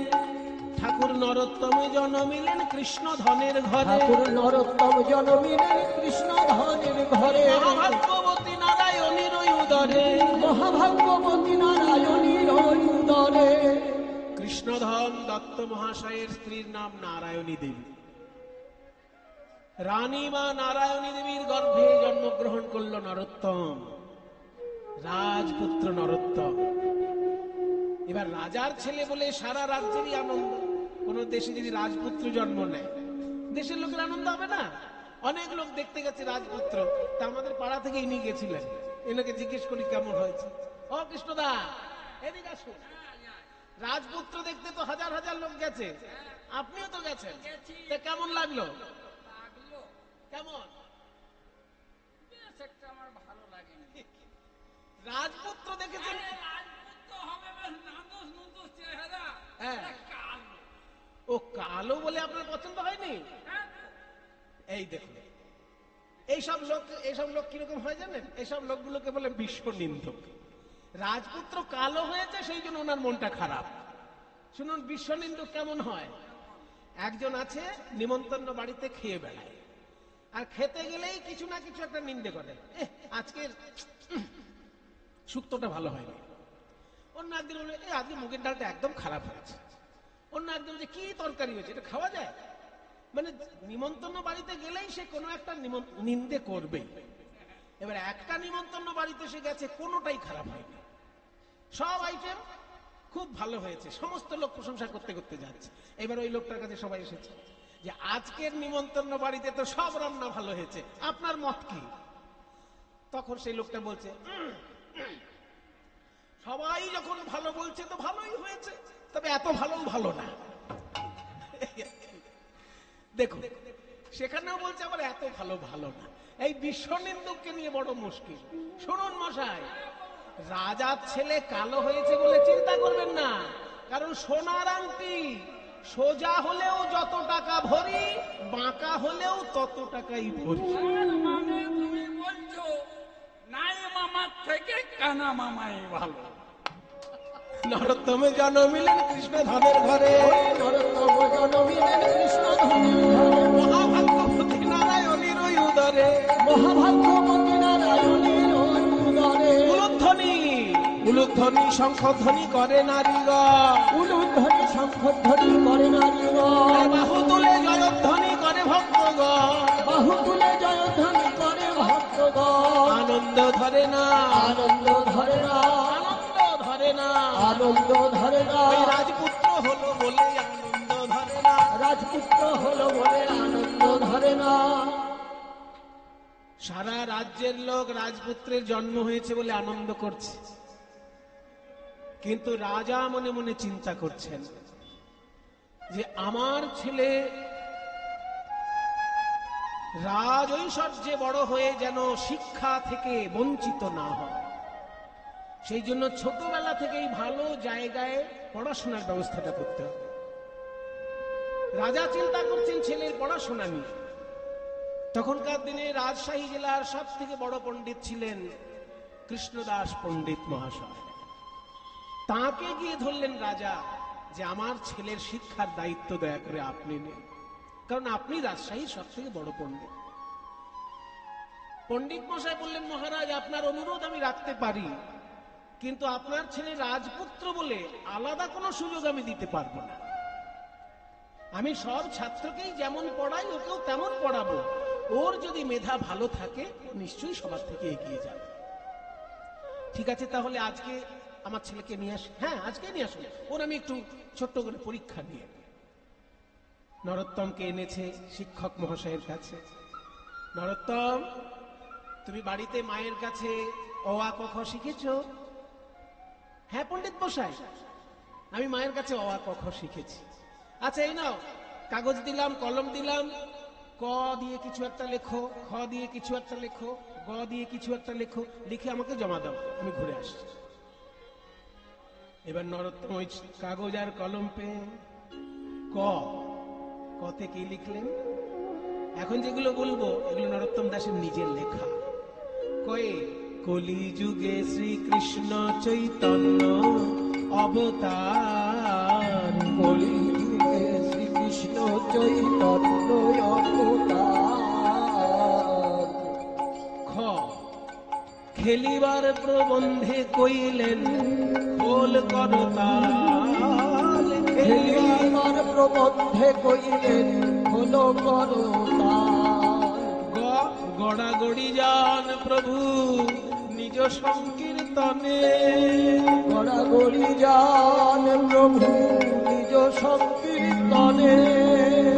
Speaker 1: ঠাকুর নরোত্তম জন্মিলেন কৃষ্ণধনের ঘরে।
Speaker 2: ঠাকুর নরোত্তম জন্মিলেন কৃষ্ণধনের ঘরে।
Speaker 1: মহাভাগ্যবতী নারায়ণীর উদরে,
Speaker 2: মহাভাগ্যবতী নারায়ণীর উদরে।
Speaker 1: কৃষ্ণধন দত্ত মহাশয়ের স্ত্রীর নাম নারায়ণী দেবী। রানী মা নারায়ণী দেবীর গর্ভে জন্মগ্রহণ করল নরোত্তম, রাজপুত্র নরোত্তম। এবার রাজার ছেলে বলে সারা রাজ্যেরই আনন্দ। কোন দেশে যদি রাজপুত্র জন্ম নেয়, দেশের লোকের আনন্দ হবে না? অনেক লোক দেখতে গেছে রাজপুত্র, তা আমাদের পাড়া থেকে ইনি গেছিলেন। এনাকে জিজ্ঞেস করি কেমন হয়েছে। ও কৃষ্ণদা, এদিকে আসুন, রাজপুত্র দেখতে তো হাজার হাজার লোক গেছে, আপনিও তো গেছেন, তা কেমন লাগলো? কেমন?
Speaker 3: আমার ভালো লাগেনি।
Speaker 1: রাজপুত্র দেখেছেন?
Speaker 3: রাজপুত্র হবে বেশ নাদুস নুদুস চেহারা।
Speaker 1: হ্যাঁ।
Speaker 3: কালো।
Speaker 1: ও কালো বলে আপনার পছন্দ হয়নি?
Speaker 3: হ্যাঁ?
Speaker 1: এই দেখুন, এইসব লোক কিরকম হয় জানেন? এইসব লোকগুলোকে বলে বিশ্ব নিন্দক। রাজপুত্র কালো হয়েছে সেই জন্য ওনার মনটা খারাপ। শুনুন বিশ্ব নিন্দক কেমন হয়। একজন আছে নিমন্ত্রণ বাড়িতে খেয়ে বেড়ায়, আর খেতে গেলেই কিছু না কিছু একটা নিন্দে করে, আজকের শুক্তোটা ভালো হয়নি। অন্য একদিন বলে আজকে মুগের ডালটা একদম খারাপ হয়েছে। অন্য একদিন যে কি তরকারি হয়েছে, এটা খাওয়া যায়? মানে নিমন্ত্রণ বাড়িতে গেলেই সে কোনো একটা নিন্দে করবে। এবার একটা নিমন্ত্রণ বাড়িতে সে গেছে, কোনোটাই খারাপ হয়নি, সব আইটেম খুব ভালো হয়েছে, সমস্ত লোক প্রশংসা করতে করতে যাচ্ছে। এবার ওই লোকটার কাছে সবাই এসেছে যে আজকের নিমন্ত্রণ বাড়িতে তো সব রান্না ভালো হয়েছে, আপনার মত কি? তখন সেই লোকটা বলছে, সবাই যখন ভালো বলছে তো ভালোই হয়েছে, তবে এত ভালো না। দেখুন সেখানেও বলছে আবার এত ভালো না। এই বিশ্বনিন্দুককে নিয়ে বড় মুশকিল। শুনুন মশাই, রাজার ছেলে কালো হয়েছে বলে চিন্তা করবেন না, কারণ সোনার আংটি সোজা হলেও যত টাকা ভরি, বাঁকা হলেও তত টাকাই ভরি।
Speaker 3: মানে তুমি বলছো নাই মামার থেকে কানা মামাই ভালো।
Speaker 1: নরোত্তমে জন্মিলেন কৃষ্ণ ধনের ঘরে,
Speaker 2: নরোত্তম জন্মিলেন কৃষ্ণ ধনের ঘরে,
Speaker 1: মহাভাগ্যবতী নারায়ণীর ওই উদরে,
Speaker 2: মহাভাগ্যবতী নারায়ণীর ওই উদরে,
Speaker 1: উলুধ্বনি শঙ্খধ্বনি করে নারীগণ,
Speaker 2: উলুধ্বনি শঙ্খধ্বনি করে নারীগণ,
Speaker 1: বাহু তুলে জয়ধ্বনি করে ভক্তগণ,
Speaker 2: বাহু তুলে জয়ধ্বনি করে ভক্তগণ,
Speaker 1: আনন্দ ধরে না,
Speaker 2: আনন্দ ধরে না,
Speaker 1: আনন্দ ধরে না,
Speaker 2: আনন্দ ধরে না,
Speaker 1: ওই রাজপুত্র হলো বলে আনন্দ ধরে না,
Speaker 2: রাজপুত্র হলো বলে আনন্দ ধরে না।
Speaker 1: সারা রাজ্যের লোক রাজপুত্রের জন্ম হয়েছে বলে আনন্দ করছে, কিন্তু রাজা মনে মনে চিন্তা করছেন যে আমার ছেলে রাজ ঐশ্বর্যে বড় হয়ে যেন শিক্ষা থেকে বঞ্চিত না হয়, সেই জন্য ছোটবেলা থেকেই ভালো জায়গায় পড়াশোনার ব্যবস্থাটা করতে হবে। রাজা চিন্তা করছেন ছেলের পড়াশোনা নিয়ে। তখনকার দিনে রাজশাহী জেলার সব থেকে বড় পণ্ডিত ছিলেন কৃষ্ণদাস পণ্ডিত মহাশয়। তাকে গিয়ে ধরলেন রাজা যে আমার ছেলের শিক্ষার দায়িত্ব দয়া করে আপনি নেন, কারণ আপনি রাজশাহীর সব থেকে বড় পণ্ডিত। পণ্ডিত মশাই বললেন, মহারাজ আপনার অনুরোধ আমি রাখতে পারি, কিন্তু আপনার ছেলে রাজপুত্র বলে আলাদা কোনো সুযোগ আমি দিতে পারবো না। আমি সব ছাত্রকেই যেমন পড়াই ওকেও তেমন পড়াবো, ওর যদি মেধা ভালো থাকে নিশ্চয়ই সবার থেকে এগিয়ে যাবে। ঠিক আছে, তাহলে আজকে আমার ছেলেকে নিয়ে আসি। হ্যাঁ, আজকে নিয়ে আসুন, ওর আমি একটু ছোট্ট করে পরীক্ষা নিয়ে। নরোত্তমকে এনেছে শিক্ষক মহাশয়ের কাছে। নরোত্তম, তুমি বাড়িতে মায়ের কাছে অ আ ক খ শিখেছ? হ্যাঁ পণ্ডিত মশাই, আমি মায়ের কাছে অ আ ক খ শিখেছি। আচ্ছা এই নাও, কাগজ দিলাম, কলম দিলাম, ক দিয়ে কিছু একটা লেখো, খ দিয়ে কিছু একটা লেখো, গ দিয়ে কিছু একটা লেখো, লিখে আমাকে জমা দাও, আমি ঘুরে আসছি। এবার নরোত্তম ওই কাগজ আর কলম পেয়ে কতে কি লিখলেন? এখন যেগুলো বলবো এগুলো নরোত্তম দাসের নিজের লেখা। কয়ে কলিযুগে শ্রীকৃষ্ণ চৈতন্য অবতার,
Speaker 2: কলিযুগে শ্রীকৃষ্ণ চৈতন্য অবতার।
Speaker 1: খ খেলিবার প্রবন্ধে কইলেন খোল করতাল,
Speaker 2: খেলিবার প্রবন্ধে কইলেন হলো করতাল।
Speaker 1: গ গড়াগড়ি যান প্রভু নিজ সংকীর্তনে,
Speaker 2: গড়াগড়ি যান প্রভু নিজ সংকীর্তনে।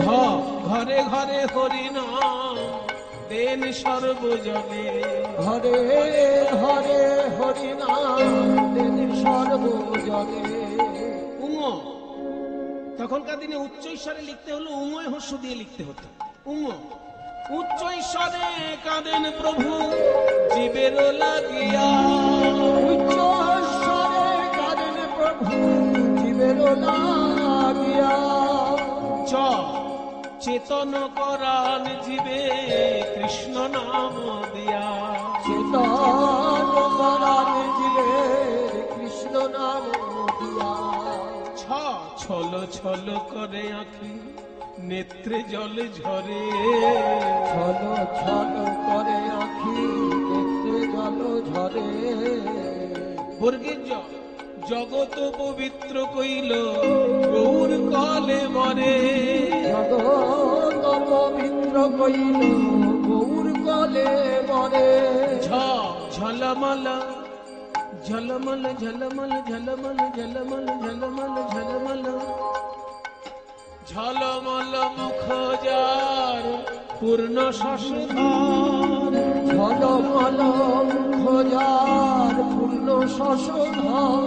Speaker 1: ঘ ঘরে ঘরে হরিনাম দেন সর্বজনে,
Speaker 2: ঘরে ঘরে হরিনাম দেন সর্বজনে।
Speaker 1: উঙ, তখনকার দিনে উচ্চ ঈশ্বরে লিখতে হলো উঙয় হস্য দিয়ে লিখতে হতো। উঙ, উচ্চ ঈশ্বরে কাঁদেন প্রভু জীবের লাগিয়া,
Speaker 2: উচ্চ ঈশ্বরে কাঁদেন প্রভু জীবের লাগিয়া।
Speaker 1: চ চেতন করান জীবে কৃষ্ণ নাম দিয়া,
Speaker 2: চেতন করান জীবে কৃষ্ণ নাম দিয়া।
Speaker 1: ছ ছল ছল করে আঁখি নেত্রে জল ঝরে।
Speaker 2: ছলো ছলো করে আঁখি নেত্রে জল ঝরে।
Speaker 1: বর্গের জ, জগত পবিত্র কইল গৌর কলে মরে।
Speaker 2: জগৎ পবিত্র কইল গৌর কলে মরে।
Speaker 1: ঝ, ঝলমল ঝলমল ঝলমল ঝলমল ঝলমল ঝলমল ঝলমল, ঝলমল মুখ যার পূর্ণ শশধর।
Speaker 2: ঝলমল মুখ যার পূর্ণ শশধর।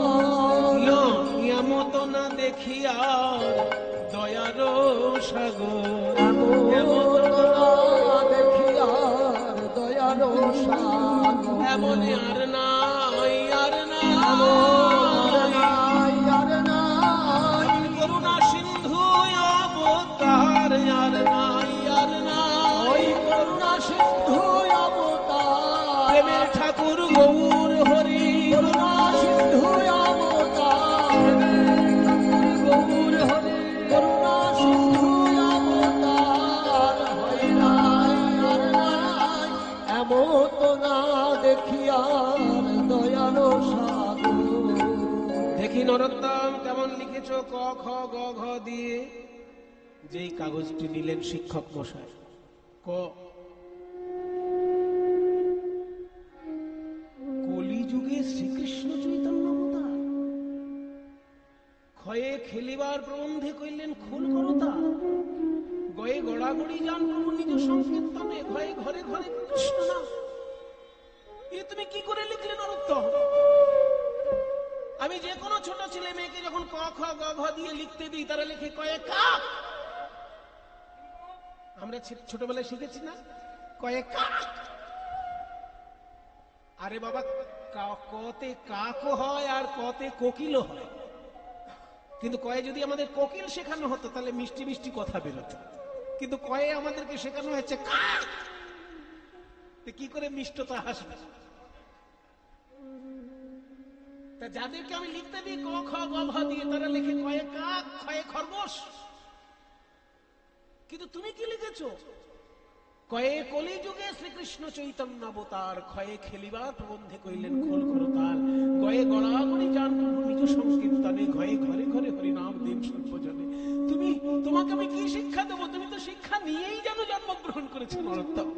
Speaker 1: এমত না দেখিয়ার দয়ার সাগর।
Speaker 2: এমন না দেখিয়ার দয়ার সাগর।
Speaker 1: এমন আর নাই আর
Speaker 2: নাই আর নাই।
Speaker 1: করুণা সিন্ধু অবতার আর নাই আর নাই।
Speaker 2: করুণা সিন্ধু অবতার
Speaker 1: প্রেমের ঠাকুর গৌর হরি।
Speaker 2: করুণা সিন্ধু অবতার গৌর হরে। করুণা সিন্ধু অবতার হয় নাই আর নাই। এমত না দেখিয়ার দয়াল সাগর।
Speaker 1: দেখি নরোত্তম কেমন লিখেছ ক খ গ ঘ দিয়ে। যেই কাগজটি নিলেন শিক্ষক মশাই, ক, কলিযুগে শ্রীকৃষ্ণ চৈতন্য অবতার। ক্ষয়ে খেলিবার প্রবন্ধে কইলেন খুল করতা। গয়ে গড়াগড়ি যান প্রভু নিজ সংকীর্তনে। ভয়ে ঘরে ঘরে কৃষ্ণ নাম। এ তুমি কি করে লিখলে নরোত্তম? আমি যে কোনো ছোট ছেলে মেয়েকে যখন ক খ গ ঘ দিয়ে লিখতে দিই, তারা লিখে কয়ে কাক। আমরা ছোটবেলায় শিখেছি না, কয়ে কাক। আরে বাবা, কতে কাকও হয় আর কতে কোকিলও হয়। কিন্তু কয়ে যদি আমাদের কোকিল শেখানো হতো তাহলে মিষ্টি মিষ্টি কথা বেরোতো। কিন্তু কয়ে আমাদেরকে শেখানো হয়েছে কাক। কি করে মিষ্টতা হাসবে? তা যাদেরকে আমি লিখতে দিই ক খ গ ঘ দিয়ে, তারা লিখে কয়ে কাক, ক্ষয়ে খরগোশ। কিন্তু তুমি কি লিখেছো? কয়ে কলিযুগে শ্রীকৃষ্ণ চৈতন্য অবতার। ক্ষয়ে খেলিবার প্রবন্ধে কইলেন খোল করতাল। গয়ে গড়াগড়ি যান প্রভু নিজ সংকীর্তনে। ঘয়ে ঘরে ঘরে হরিনাম দিন সর্বজনে। তোমাকে আমি কি শিক্ষা দেবো? তুমি তো শিক্ষা নিয়েই যেন জন্মগ্রহণ করেছো নরোত্তম।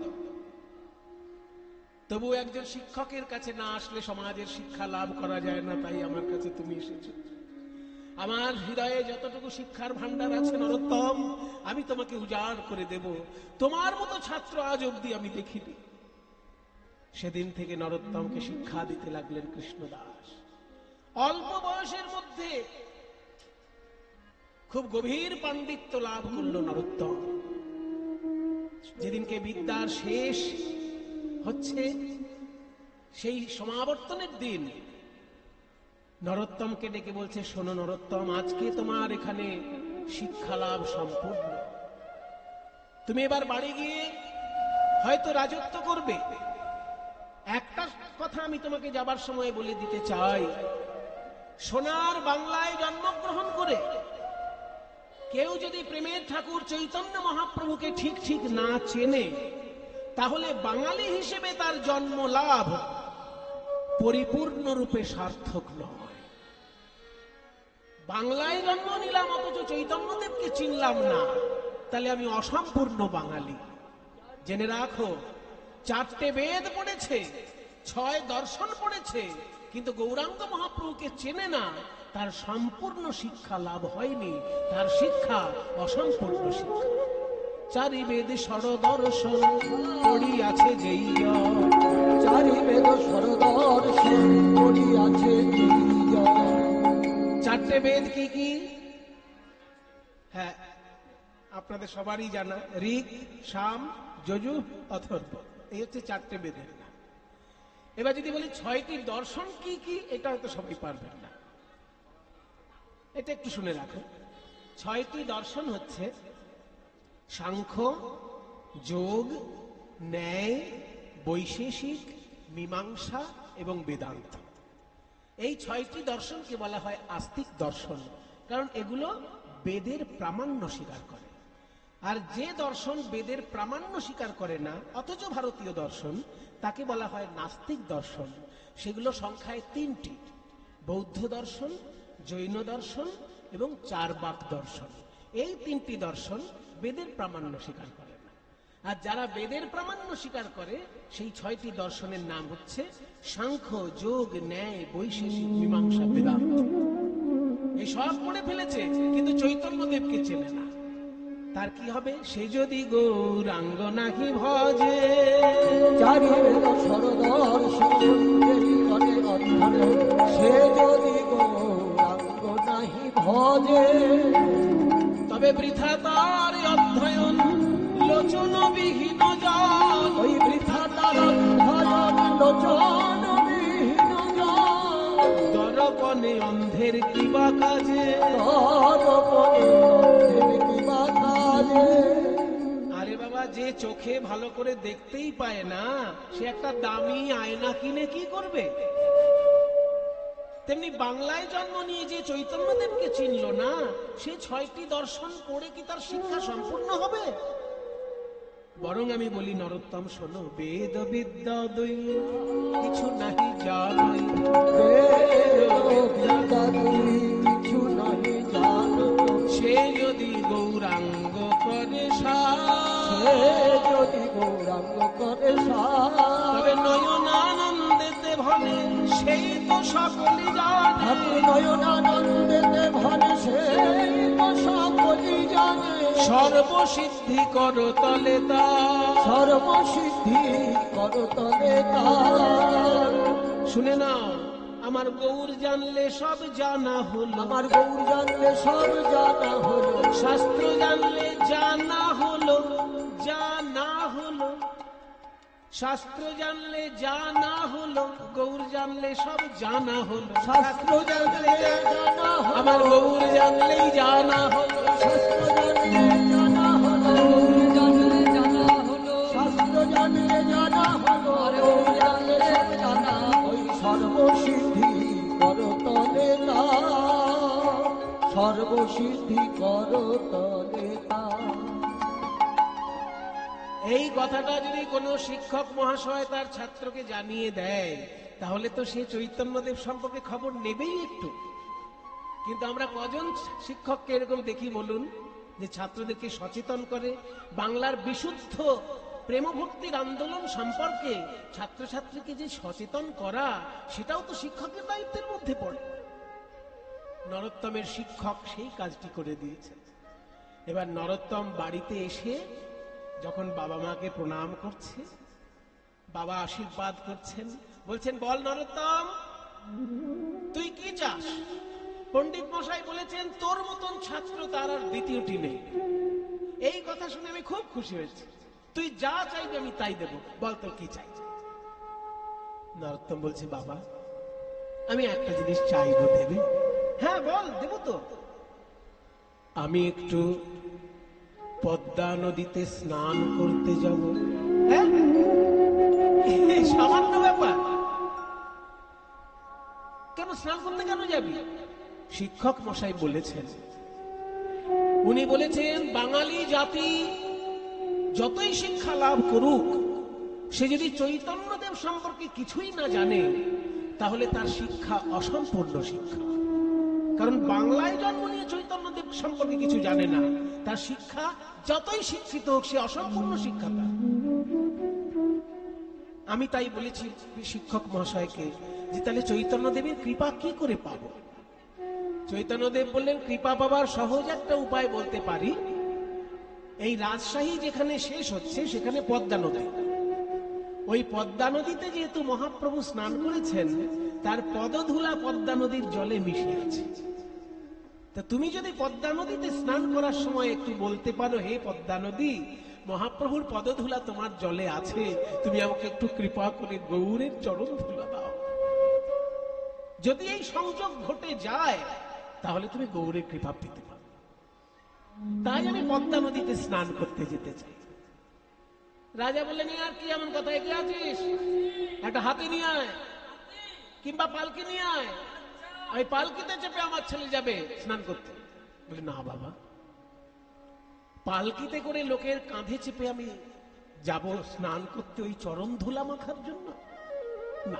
Speaker 1: তবু একজন শিক্ষকের কাছে না আসলে সমাজের শিক্ষা লাভ করা যায় না। তাই আমার কাছে তুমি এসেছো। আমার হৃদয়ে যতটুকু শিক্ষার ভান্ডার আছে নরোত্তম, আমি তোমাকে উজাড় করে দেব। তোমার মতো ছাত্র আজ অব্দি আমি দেখিনি। সেদিন থেকে নরোত্তমকে শিক্ষা দিতে লাগলেন কৃষ্ণদাস। অল্প বয়সের মধ্যে খুব গভীর পাণ্ডিত্য লাভ করল নরোত্তম। যেদিনকে বিদ্যার শেষ হচ্ছে, সেই সমাবর্তনের দিন নরোত্তমকে ডেকে বলছে, শোনো নরোত্তম, আজকে তোমার এখানে শিক্ষা লাভ সম্পূর্ণ। তুমি এবার বাড়ি গিয়ে হয়তো রাজত্ব করবে। একটা কথা আমি তোমাকে যাবার সময় বলে দিতে চাই, সোনার বাংলায় জন্মগ্রহণ করে কেউ যদি প্রেমের ঠাকুর চৈতন্য মহাপ্রভুকে ঠিক ঠিক না চেনে, তাহলে বাঙালি হিসেবে তার জন্ম লাভ পরিপূর্ণরূপে সার্থক নয়। বাংলায় জন্ম নিলাম অথচ চৈতন্যদেবকে চিনলাম না, তাহলে আমি অসম্পূর্ণ বাঙালি। জেনে রাখো, 4টে বেদ পড়েছে, 6 দর্শন পড়েছে, কিন্তু গৌরাঙ্গ মহাপ্রভুকে চেনে না, তার সম্পূর্ণ শিক্ষা লাভ হয়নি। তার শিক্ষা অসম্পূর্ণ শিক্ষা। 4 বেদ সরদর্শন পড়িয়াছে যেই,
Speaker 2: 4 বেদ সরদর্শন পড়িয়াছে যেই।
Speaker 1: 4টে বেদ কি কি? হ্যাঁ, আপনাদের সবারই জানা, ঋক, সাম, যজু, অথর্ব। এই হচ্ছে 4টে বেদের নাম। এবার যদি বলি 6টি দর্শন কি কি, এটা হয়তো সবাই পারবেন না। এটা একটু শুনে রাখো। 6টি দর্শন হচ্ছে সাংখ্য, যোগ, ন্যায়, বৈশেষিক, মীমাংসা এবং বেদান্ত। এই 6টি দর্শনকে বলা হয় আস্তিক দর্শন, কারণ এগুলো বেদের প্রামাণ্য স্বীকার করে। আর যে দর্শন বেদের প্রামাণ্য স্বীকার করে না অথচ ভারতীয় দর্শন, তাকে বলা হয় নাস্তিক দর্শন। সেগুলো সংখ্যায় 3টি: বৌদ্ধ দর্শন, জৈন দর্শন এবং চারবাক দর্শন। এই 3টি দর্শন বেদের প্রামাণ্য স্বীকার করে না। আর যারা বেদের প্রামাণ্য স্বীকার করে সেই 6টি দর্শনের নাম হচ্ছে সাংখ্য, যোগ, ন্যায়, বৈশেষিক, মীমাংসা, বেদান্ত। এই সব পড়ে ফেলেছে, কিন্তু চৈতন্যদেবকে চেনে না। তার কি হবে? সে যদি গৌরাঙ্গ নাহি ভজে,
Speaker 4: চারি বেদ সরদর্শন করে অধ্যয়ন, সে যদি গৌরাঙ্গ নাহি ভজে,
Speaker 1: তবে বৃথা তার অধ্যয়ন লোচনবিহীন জন।
Speaker 4: ওই বৃথা তার অধ্যয়ন লোচনবিহীন জন।
Speaker 1: দর্পণে অন্ধের কিবা কাজে,
Speaker 4: দর্পণে অন্ধের কিবা কাজে।
Speaker 1: আরে বাবা, যে চোখে ভালো করে দেখতেই পায় না, সে একটা দামি আয়না কিনে কি করবে? তেমনি বাংলায় জন্ম নিয়ে যে চৈতন্যদেবকে চিনল না, সে 6টি দর্শন পড়ে কি তার শিক্ষা সম্পূর্ণ হবে? বরং আমি বলি, নরোত্তম শোনো, বেদ বিদ্যা দুই কিছু নাহি জানাই,
Speaker 4: কিছু নাহি জানো,
Speaker 1: সে যদি গৌরাঙ্গ করে
Speaker 4: সে যদি গৌরাঙ্গ করে
Speaker 1: তবে নয়নানন্দেতে ভনে সেই তো সকলে জানে।
Speaker 4: নয়নানন্দেতে ভনে সেই তো সকলেই জানে।
Speaker 1: সর্বসিদ্ধি কর তলে তার,
Speaker 4: সর্বসিদ্ধি কর তলে তার।
Speaker 1: শুনে নাও, আমার গৌর জানলে সব জানা হলো,
Speaker 4: আমার গৌর জানলে সব জানা হলো,
Speaker 1: শাস্ত্র জানলে জানা হলো, জানা হলো। শাস্ত্র জানলে জানা হলো, গৌর জানলে সব জানা হলো।
Speaker 4: শাস্ত্র জানলে জানা হলো,
Speaker 1: আমার গৌর জানলেই জানা হলো।
Speaker 4: শাস্ত্র জানলে জানা হলো,
Speaker 2: গৌর জানলে জানা হলো,
Speaker 4: শাস্ত্র জানলে জানা হলো,
Speaker 2: আরে গৌর জানলে সব জানা
Speaker 4: ওই সর্বসিদ্ধি কর তলে তার, সর্বসিদ্ধি কর তলে তার।
Speaker 1: এই কথাটা যদি কোনো শিক্ষক মহাশয় তার ছাত্রকে জানিয়ে দেয়, তাহলে তো সে চৈতন্যদেব সম্পর্কে খবর নেবেই একটু। কিন্তু আমরা কজন শিক্ষককে এরকম দেখি বলুন, যে ছাত্রদেরকে সচেতন করে বাংলার বিশুদ্ধ প্রেমভক্তির আন্দোলন সম্পর্কে ছাত্রছাত্রীকে যে সচেতন করা, সেটাও তো শিক্ষকের দায়িত্বের মধ্যে পড়ে। নরোত্তমের শিক্ষক সেই কাজটি করে দিয়েছেন। এবার নরোত্তম বাড়িতে এসে যখন বাবা মাকে প্রণাম করছে, বাবা আশীর্বাদ করছেন, বলছেন, বল নরোত্তম, তুই কি চাস? পণ্ডিত মশাই বলেছেন তোর মতন ছাত্র তার আর দ্বিতীয়টি নেই। এই কথা শুনে আমি খুব খুশি হয়েছি। তুই যা চাইবি আমি তাই দেব, বল তোর কি চাই। নরোত্তম বলছে, বাবা আমি একটা জিনিস চাইবো, দেবে? হ্যাঁ বল, দেব তো। আমি একটু পদ্মা নদীতে স্নান করতে যাব। হ্যাঁ, এই সামান্য ব্যাপার। কেন স্নান করতে কেন যাবি? শিক্ষক মশাই বলেছেন, উনি বলেছেন বাঙালি জাতি যতই শিক্ষা লাভ করুক, সে যদি চৈতন্যদেব সম্পর্কে কিছুই না জানে, তাহলে তার শিক্ষা অসম্পূর্ণ শিক্ষা। কারণ বাংলায় জন্ম নিয়ে চৈতন্যদেব সম্পর্কে কিছু জানে না, তার শিক্ষা যতই শিক্ষিত হোক সে অসম্পূর্ণ শিক্ষা তার। আমি তাই বলেছি শিক্ষক মহাশয়কে, যে তাহলে চৈতন্যদেবের কৃপা কি করে পাবো? চৈতন্যদেব বললেন, কৃপা পাবার সহজ একটা উপায় বলতে পারি। এই রাজশাহী যেখানে শেষ হচ্ছে সেখানে পদ্মা নদী। ওই পদ্মা নদীতে যেহেতু মহাপ্রভু স্নান করেছেন, তার পদধূলা পদ্মা নদীর জলে মিশে আছে। তা তুমি যদি পদ্মা নদীতে স্নান করার সময় একটু বলতে পারো, হে পদ্মা নদী, মহাপ্রভুর পদধূলা তোমার জলে আছে, তুমি আমাকে একটু কৃপা করে গৌরের চরণ ধুলা দাও। যদি এই সংযোগ ঘটে যায়, তাহলে তুমি গৌরের কৃপা পেতে পারো। তাই আমি পদ্মা নদীতে স্নান করতে যেতে চাই। রাজা বললেন, আর কি এমন কথা, এগিয়ে আছিস? একটা হাতি নিয়ে আয়, কিংবা পালকি নিয়ে আয়, ওই পালকিতে চেপে আমার ছেলে যাবে স্নান করতে। বলে, না বাবা, পালকিতে করে লোকের কাঁধে চেপে আমি যাব স্নান করতে ওই চরণ ধুলা মাখার জন্য? না।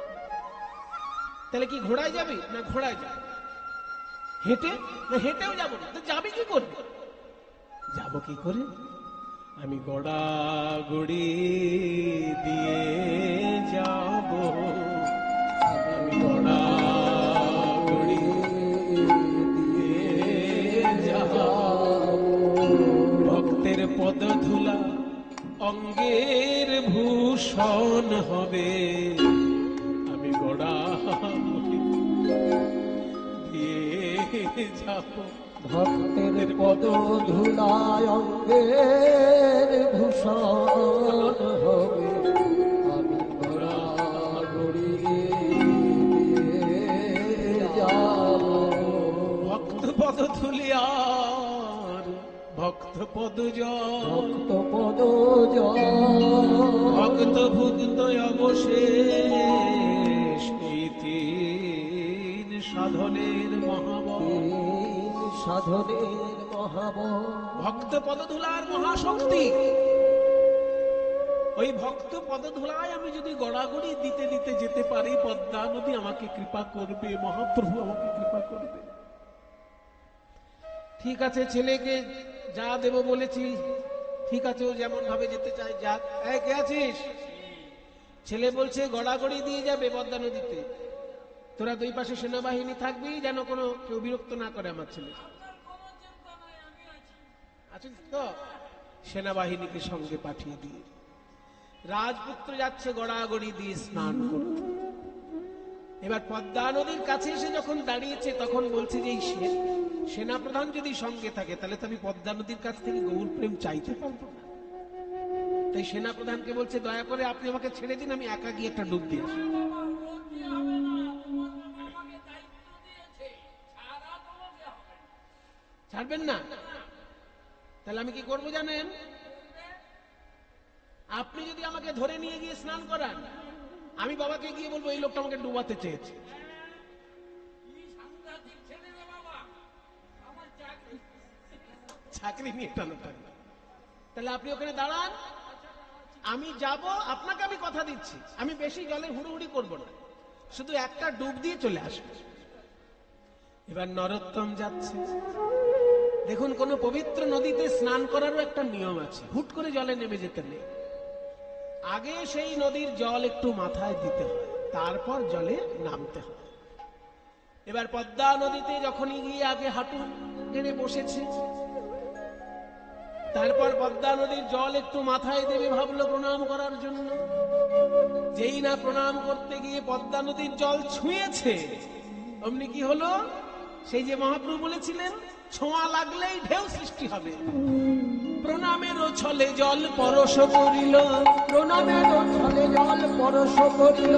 Speaker 1: তাহলে কি ঘোড়ায় যাবি? না ঘোড়ায় যাবে। হেঁটে? না হেঁটেও যাবো না। তো যাবি কি করে? যাব কি করে? আমি গড়াগড়ি দিয়ে যাব, আমি গড়াগড়ি দিয়ে যাব, ভক্তের পদধূলা অঙ্গের ভূষণ হবে, আমি গড়াগড়ি দিয়ে যাব।
Speaker 4: ভক্তের পদ ধুলায় অঙ্গের ভূষণ হবে, আমি গড়াগড়ি দিয়ে যাব।
Speaker 1: ভক্ত পদ ধুলিয়ার ভক্ত পদ
Speaker 4: ভক্ত পদ
Speaker 1: ভক্ত ভুক্ত অবশেষ এই তিন সাধনের মহাবল,
Speaker 4: সাধনের মহাবল।
Speaker 1: ভক্ত পদধূলার মহাশক্তি। ওই ভক্ত পদধূলায় আমি যদি গড়াগড়ি দিতে দিতে যেতে পারি, পদ্মা নদী আমাকে কৃপা করবে, মহাপ্রভু আমাকে কৃপা করবে। ঠিক আছে, ছেলেকে যা দেব বলেছি, ঠিক আছে, ও যেমন ভাবে যেতে চায় যাক। এই কে আছিস? ছেলে বলছে গড়াগড়ি দিয়ে যাবে পদ্মা নদীতে। তোরা দুই পাশে সেনাবাহিনী থাকবি, যেন কোনো কেউ বিরক্ত না করে আমার ছেলে। আছিস তো? সেনাবাহিনীকে সঙ্গে পাঠিয়ে দিয়ে রাজপুত্র যাচ্ছে গড়াগড়ি দিয়ে স্নান করতে। এবার পদ্মা নদীর কাছে এসে যখন দাঁড়িয়েছে, তখন বলছে যে এই সেনাপ্রধান যদি সঙ্গে থাকে তাহলে তো আমি পদ্মা নদীর কাছ থেকে গৌর প্রেম চাইতে পারবো না। তাই সেনাপ্রধানকে বলছে, দয়া করে আপনি আমাকে ছেড়ে দিন, আমি একা গিয়ে একটা ডুব দিয়ে আসি। ছাড়বেন না? তাহলে আমি কি করবো জানেন? আপনি যদি আমাকে ধরে নিয়ে গিয়ে স্নান করান, আমি বাবাকে গিয়ে বলবো এই লোকটা আমাকে ডুবাতে চেয়েছে। চাকরি নিয়ে টানাটানি। তাহলে আপনি ওখানে দাঁড়ান, আমি যাব, আপনাকে আমি কথা দিচ্ছি, আমি বেশি জলে হুড়ুহুড়ি করবো না, শুধু একটা ডুব দিয়ে চলে আসবো। এবার নরোত্তম যাচ্ছে। দেখুন, কোন পবিত্র নদীতে স্নান করারও একটা নিয়ম আছে, হুট করে জলে নেমে যেতে নেই। আগে সেই নদীর জল একটু মাথায় দিতে হয়, তারপর জলে নামতে হয়। এবার পদ্মা নদীতে যখনই গিয়ে আগে হাঁটু গেড়ে বসেছে, তারপর পদ্মা নদীর জল একটু মাথায় দেবে ভাবলো প্রণাম করার জন্য। যেই না প্রণাম করতে গিয়ে পদ্মা নদীর জল ছুঁয়েছে, অমনি কি হলো? সেই যে মহাপ্রভু বলেছিলেন, ছোঁয়া লাগলেই ঢেউ সৃষ্টি হবে। প্রণামের ছলে জল পরশ করিল,
Speaker 4: প্রণামের ছলে জল পরশ করিল,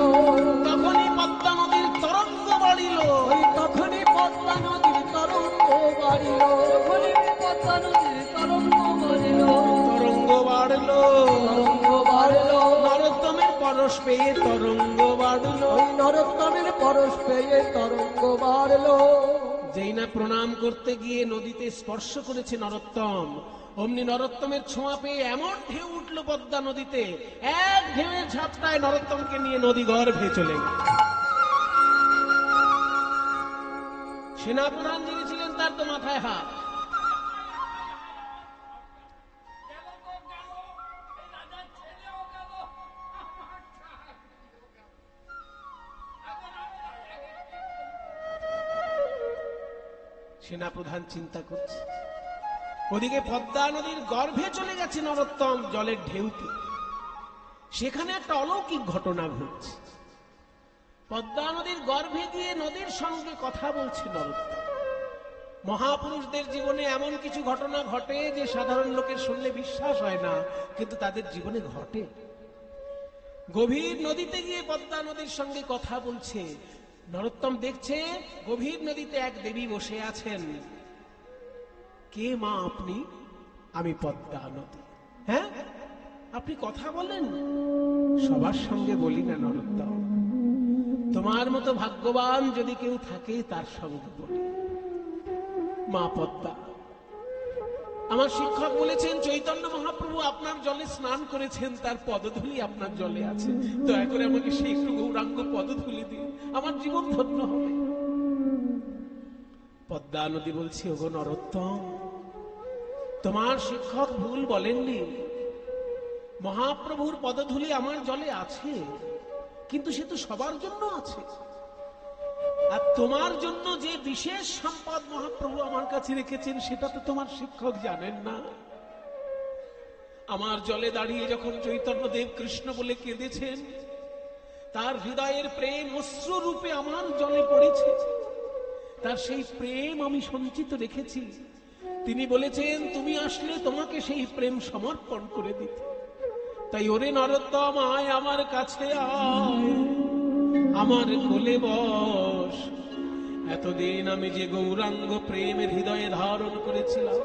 Speaker 1: তখনই পদ্মা নদীর তরঙ্গ বাড়িল।
Speaker 4: ওই তখনই পদ্মা নদীর তরঙ্গ বাড়িল,
Speaker 2: তখনই পদ্মা নদীর তরঙ্গ বাড়িল,
Speaker 1: তরঙ্গ বাড়ল,
Speaker 4: তরঙ্গ বাড়ল,
Speaker 1: নরোত্তমের পরশ পেয়ে তরঙ্গ বাড়ল।
Speaker 4: ওই নরোত্তমের পরশ পেয়ে তরঙ্গ বাড়ল।
Speaker 1: যেই না প্রণাম করতে গিয়ে নদীতে স্পর্শ করেছে নরোত্তম, অমনি নরোত্তমের ছোঁয়া পেয়ে এমন ঢেউ উঠল পদ্মা নদীতে, এক ঢেউয়ের ঝাপটায় নরোত্তমকে নিয়ে নদী গর্ভে চলে গেল। সেনাপ্রধান যিনি ছিলেন, তার তো মাথায় হাত। সেনাপ্রধান চিন্তা করছে, ওদিকে পদ্মা নদীর গর্ভে চলে গেছে নরোত্তম জলের ঢেউতে। সেখানে একটা অলৌকিক ঘটনা ঘটছে। পদ্মা নদীর গর্ভে গিয়ে নদীর সঙ্গে কথা বলছে নরোত্তম। মহাপুরুষদের জীবনে এমন কিছু ঘটনা ঘটে যে সাধারণ লোকের শুনলে বিশ্বাস হয় না, কিন্তু তাদের জীবনে ঘটে। গভীর নদীতে গিয়ে পদ্মা নদীর সঙ্গে কথা বলছে। নরোত্তম দেখছে গভীর নদীতে এক দেবী বসে আছেন। কে মা আপনি? আমি পদ্মা নদী। হ্যাঁ, আপনি কথা বলেন? সবার সঙ্গে বলি না নরোত্তম, তোমার মতো ভাগ্যবান যদি কেউ থাকে তার সঙ্গে বলি। মা পদ্মা, আমার শিক্ষক বলেছেন চৈতন্য মহাপ্রভু আপনার জলে স্নান করেছেন, তার পদধূলি আপনার জলে আছে, দয়া করে আমাকে সেই একটু গৌরাঙ্গ পদধূলি দিন, আমার জীবন ধন্য হবে। পদ্মা নদী বলছি, ওগো নরোত্তম, তোমার শিক্ষক ভুল বলেননি, মহাপ্রভুর পদধূলি আমার জলে আছে, কিন্তু সে তো সবার জন্য আছে। আর তোমার জন্য যে বিশেষ সম্পদ মহাপ্রভু আমার কাছে রেখেছেন সেটা তো তোমার শিক্ষক জানেন না। আমার জলে দাঁড়িয়ে যখন চৈতন্যদেব কৃষ্ণ বলে কেঁদেছেন, তার হৃদয়ের প্রেম অশ্রু রূপে আমার জলে পড়েছে, তার সেই প্রেম আমি সঞ্চিত রেখেছি। তিনি বলেছেন তুমি আসলে তোমাকে সেই প্রেম সমর্পণ করে দিতে। তাই ওরে নরোত্তম, আয় আমার কাছে, আয় আমার কোলে বস। এতদিন আমি যে গৌরাঙ্গ প্রেমের হৃদয়ে ধারণ করেছিলাম,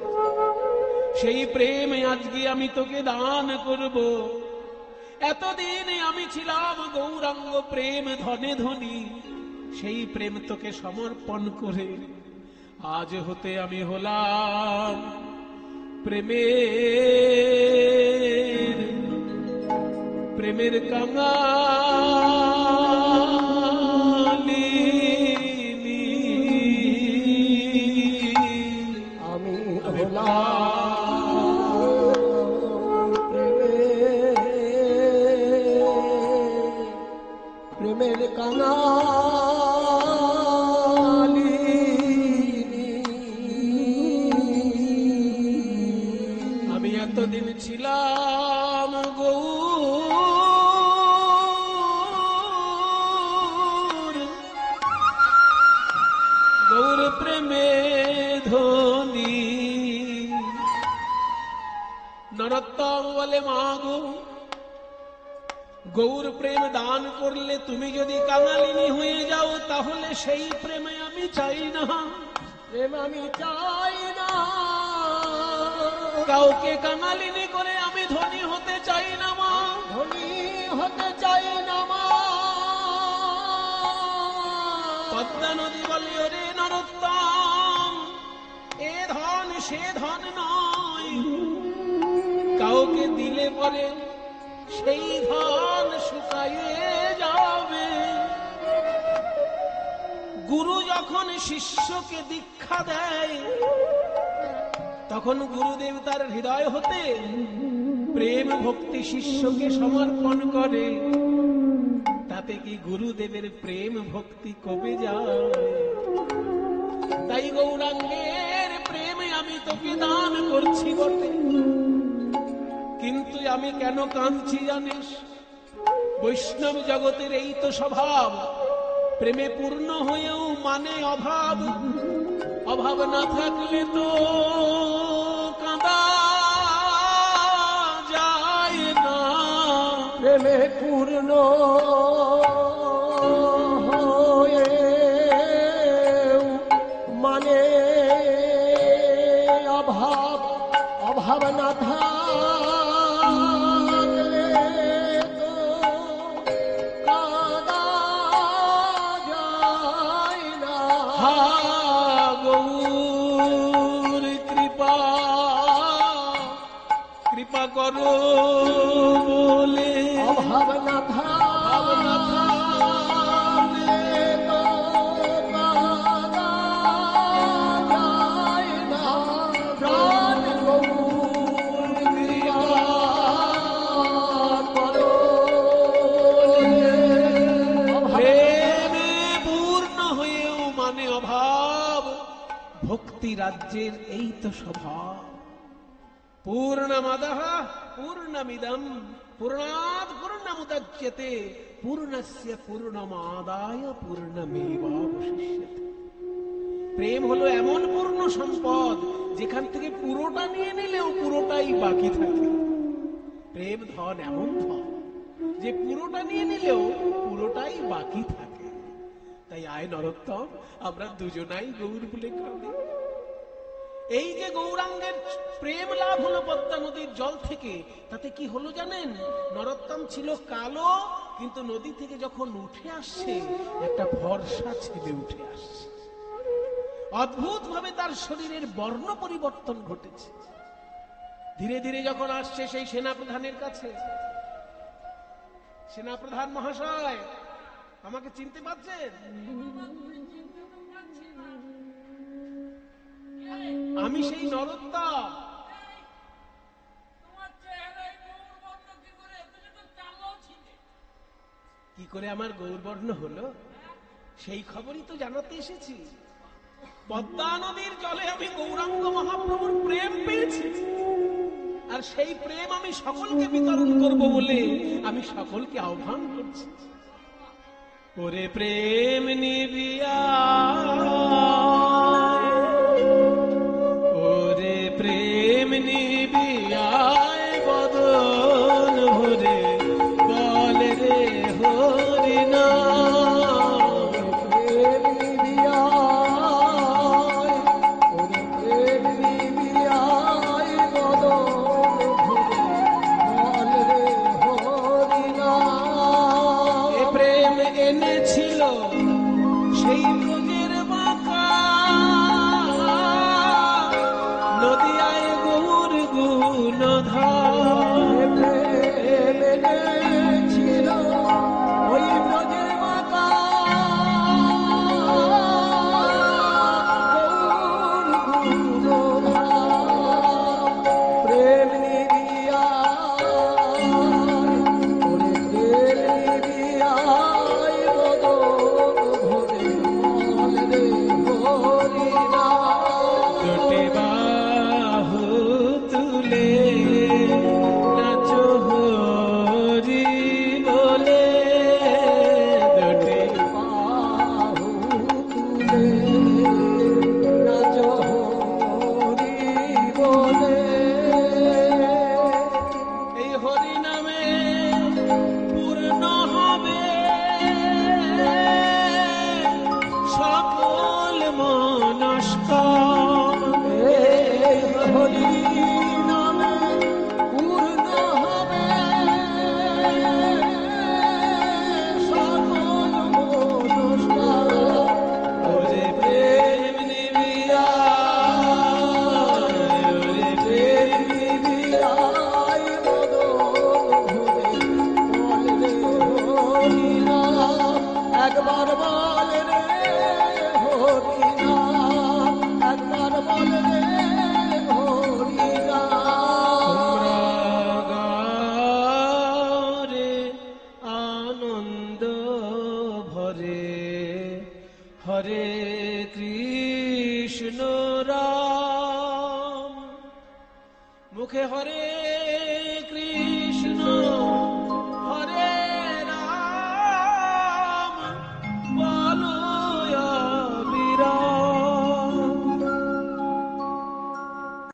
Speaker 1: সেই প্রেম আজকে আমি তোকে দান করব। এতদিন আমি ছিলাম গৌরাঙ্গ প্রেম ধনে ধনী, সেই প্রেম তোকে সমর্পণ করে আজ হতে আমি হলাম প্রেমের কাঙালিনী।
Speaker 4: আমি হলাম প্রেমের কাঙালিনী।
Speaker 1: আমি এতদিন ছিলাম গৌর প্রেমে ধনী। নরোত্তম বলে, মা গো, গৌর প্রেম দান করলে তুমি যদি কাঙালিনী হয়ে যাও, তাহলে সেই প্রেমে আমি চাই না।
Speaker 4: প্রেম আমি চাই না,
Speaker 1: কাউকে কাঙালিনী করে আমি ধনী হতে চাই না মা।
Speaker 4: ধনী হতে চাই না মা।
Speaker 1: পদ্মা নদী বলে, ওরে নরোত্তম, এ ধন সে ধন নয়, কাউকে দিলে পরে সেই ধন শুকাইয়ে যাবে। গুরু যখন শিষ্যকে দীক্ষা দেয়, তখন গুরুদেব তার হৃদয় হতে প্রেম ভক্তি শিষ্যকে সমর্পণ করে। তাতে কি গুরুদেবের প্রেম ভক্তি কমে যায়? তাই গৌরাঙ্গের প্রেমে আমি তোকে দান করছি বটে, কিন্তু আমি কেন কাঁদছি জানিস? বৈষ্ণব জগতের এই তো স্বভাব, প্রেমে পূর্ণ হয়েও মানে অভাব। অভাব না থাকলে তো কাঁদা যায় না।
Speaker 4: প্রেমে পূর্ণ হয়ে মানে অভাব, অভাব না থাকলে তো কাঁদা যায় না।
Speaker 1: হা গৌর কৃপা কৃপা করো বলে
Speaker 4: অভাব না থাকলে তো কাঁদা যায় না। প্রাণ গৌর কৃপা করো।
Speaker 1: প্রেমে পূর্ণ হয়েও মানে অভাব। ভক্তি রাজ্যের এই তো স্বভাব। পূর্ণমদঃ পূর্ণমিদং পূর্ণাৎ পূর্ণমুদচ্যতে পূর্ণস্য পূর্ণমাদায় পূর্ণমেবাবশিষ্যতে। প্রেম হলো এমন পূর্ণ সম্পদ, যেখান থেকে পুরোটা নিয়ে নিলেও পুরোটাই বাকি থাকে। প্রেম ধন এমন ধন যে পুরোটা নিয়ে নিলেও পুরোটাই বাকি থাকে। তাই আয় নরোত্তম, আমরা দুজনাই গৌর বলে কাঁদি। এই যে গৌরাঙ্গের প্রেম লাভ হলো পদ্মা নদীর জল থেকে, তাতে কি হলো জানেন? নরোত্তম ছিল কালো, কিন্তু নদী থেকে যখন উঠে আসছে একটা ভরসা ছেলে উঠে আসছে। অদ্ভুত ভাবে তার শরীরের বর্ণ পরিবর্তন ঘটেছে। ধীরে ধীরে যখন আসছে সেই সেনাপ্রধানের কাছে, সেনাপ্রধান মহাশয় আমাকে চিনতে পারছেন? আমি সেই নরোত্তম।
Speaker 3: তোমার চেহারায় গৌরবর্ণ কি করে? তুমি তো কালো ছিলে।
Speaker 1: কি করে আমার গৌরবর্ণ হলো সেই খবরই তো জানাতে এসেছি। পদ্মা নদীর জলে আমি গৌরাঙ্গ মহাপ্রভুর প্রেম পেয়েছি, আর সেই প্রেম আমি সকলকে বিতরণ করব বলে আমি সকলকে আহ্বান করছি। ওরে প্রেম নিবিয়া, ওরে প্রেম নিবিয়ায় বদন ভরে বলে রে হরি নাম।
Speaker 4: প্রেম নিবিয়ায়, ওরে প্রেম নিবিয়ায় বদন ভরে বল রে হরি নাম।
Speaker 1: এ প্রেম এনেছিল সেই ব্রজের বাঁকা, নদিয়ায় গৌর গুণধার।
Speaker 4: প্রেম এনেছিল ওই ব্রজের মাতা, গৌর গুণধাম। প্রেম নিবিয়ায়, ওরে প্রেম নিবিয়ায় বদন ভরে বল রে হরি নাম।
Speaker 1: দুটি বাহু তুলে নাচো হরি বলে, দুটি
Speaker 4: বাহু তুলে নাচ হরি বলে।
Speaker 1: এই হরি নামে পূর্ণ হবে সকল মনস্কার।
Speaker 4: এই হরি নামে পূর্ণ হবে সকল মনস্কার।
Speaker 1: ওরে প্রেম নিবিয়ায়, ওরে প্রেম
Speaker 4: নিবিয়ায় বদন ভরে বল রে হরি নাম। একবার বল রে হরি নাম, একবার বল রে হরি নাম।
Speaker 1: গারে আনন্দ ভরে হরে কৃষ্ণ রাম, মুখে হরে কৃষ্ণ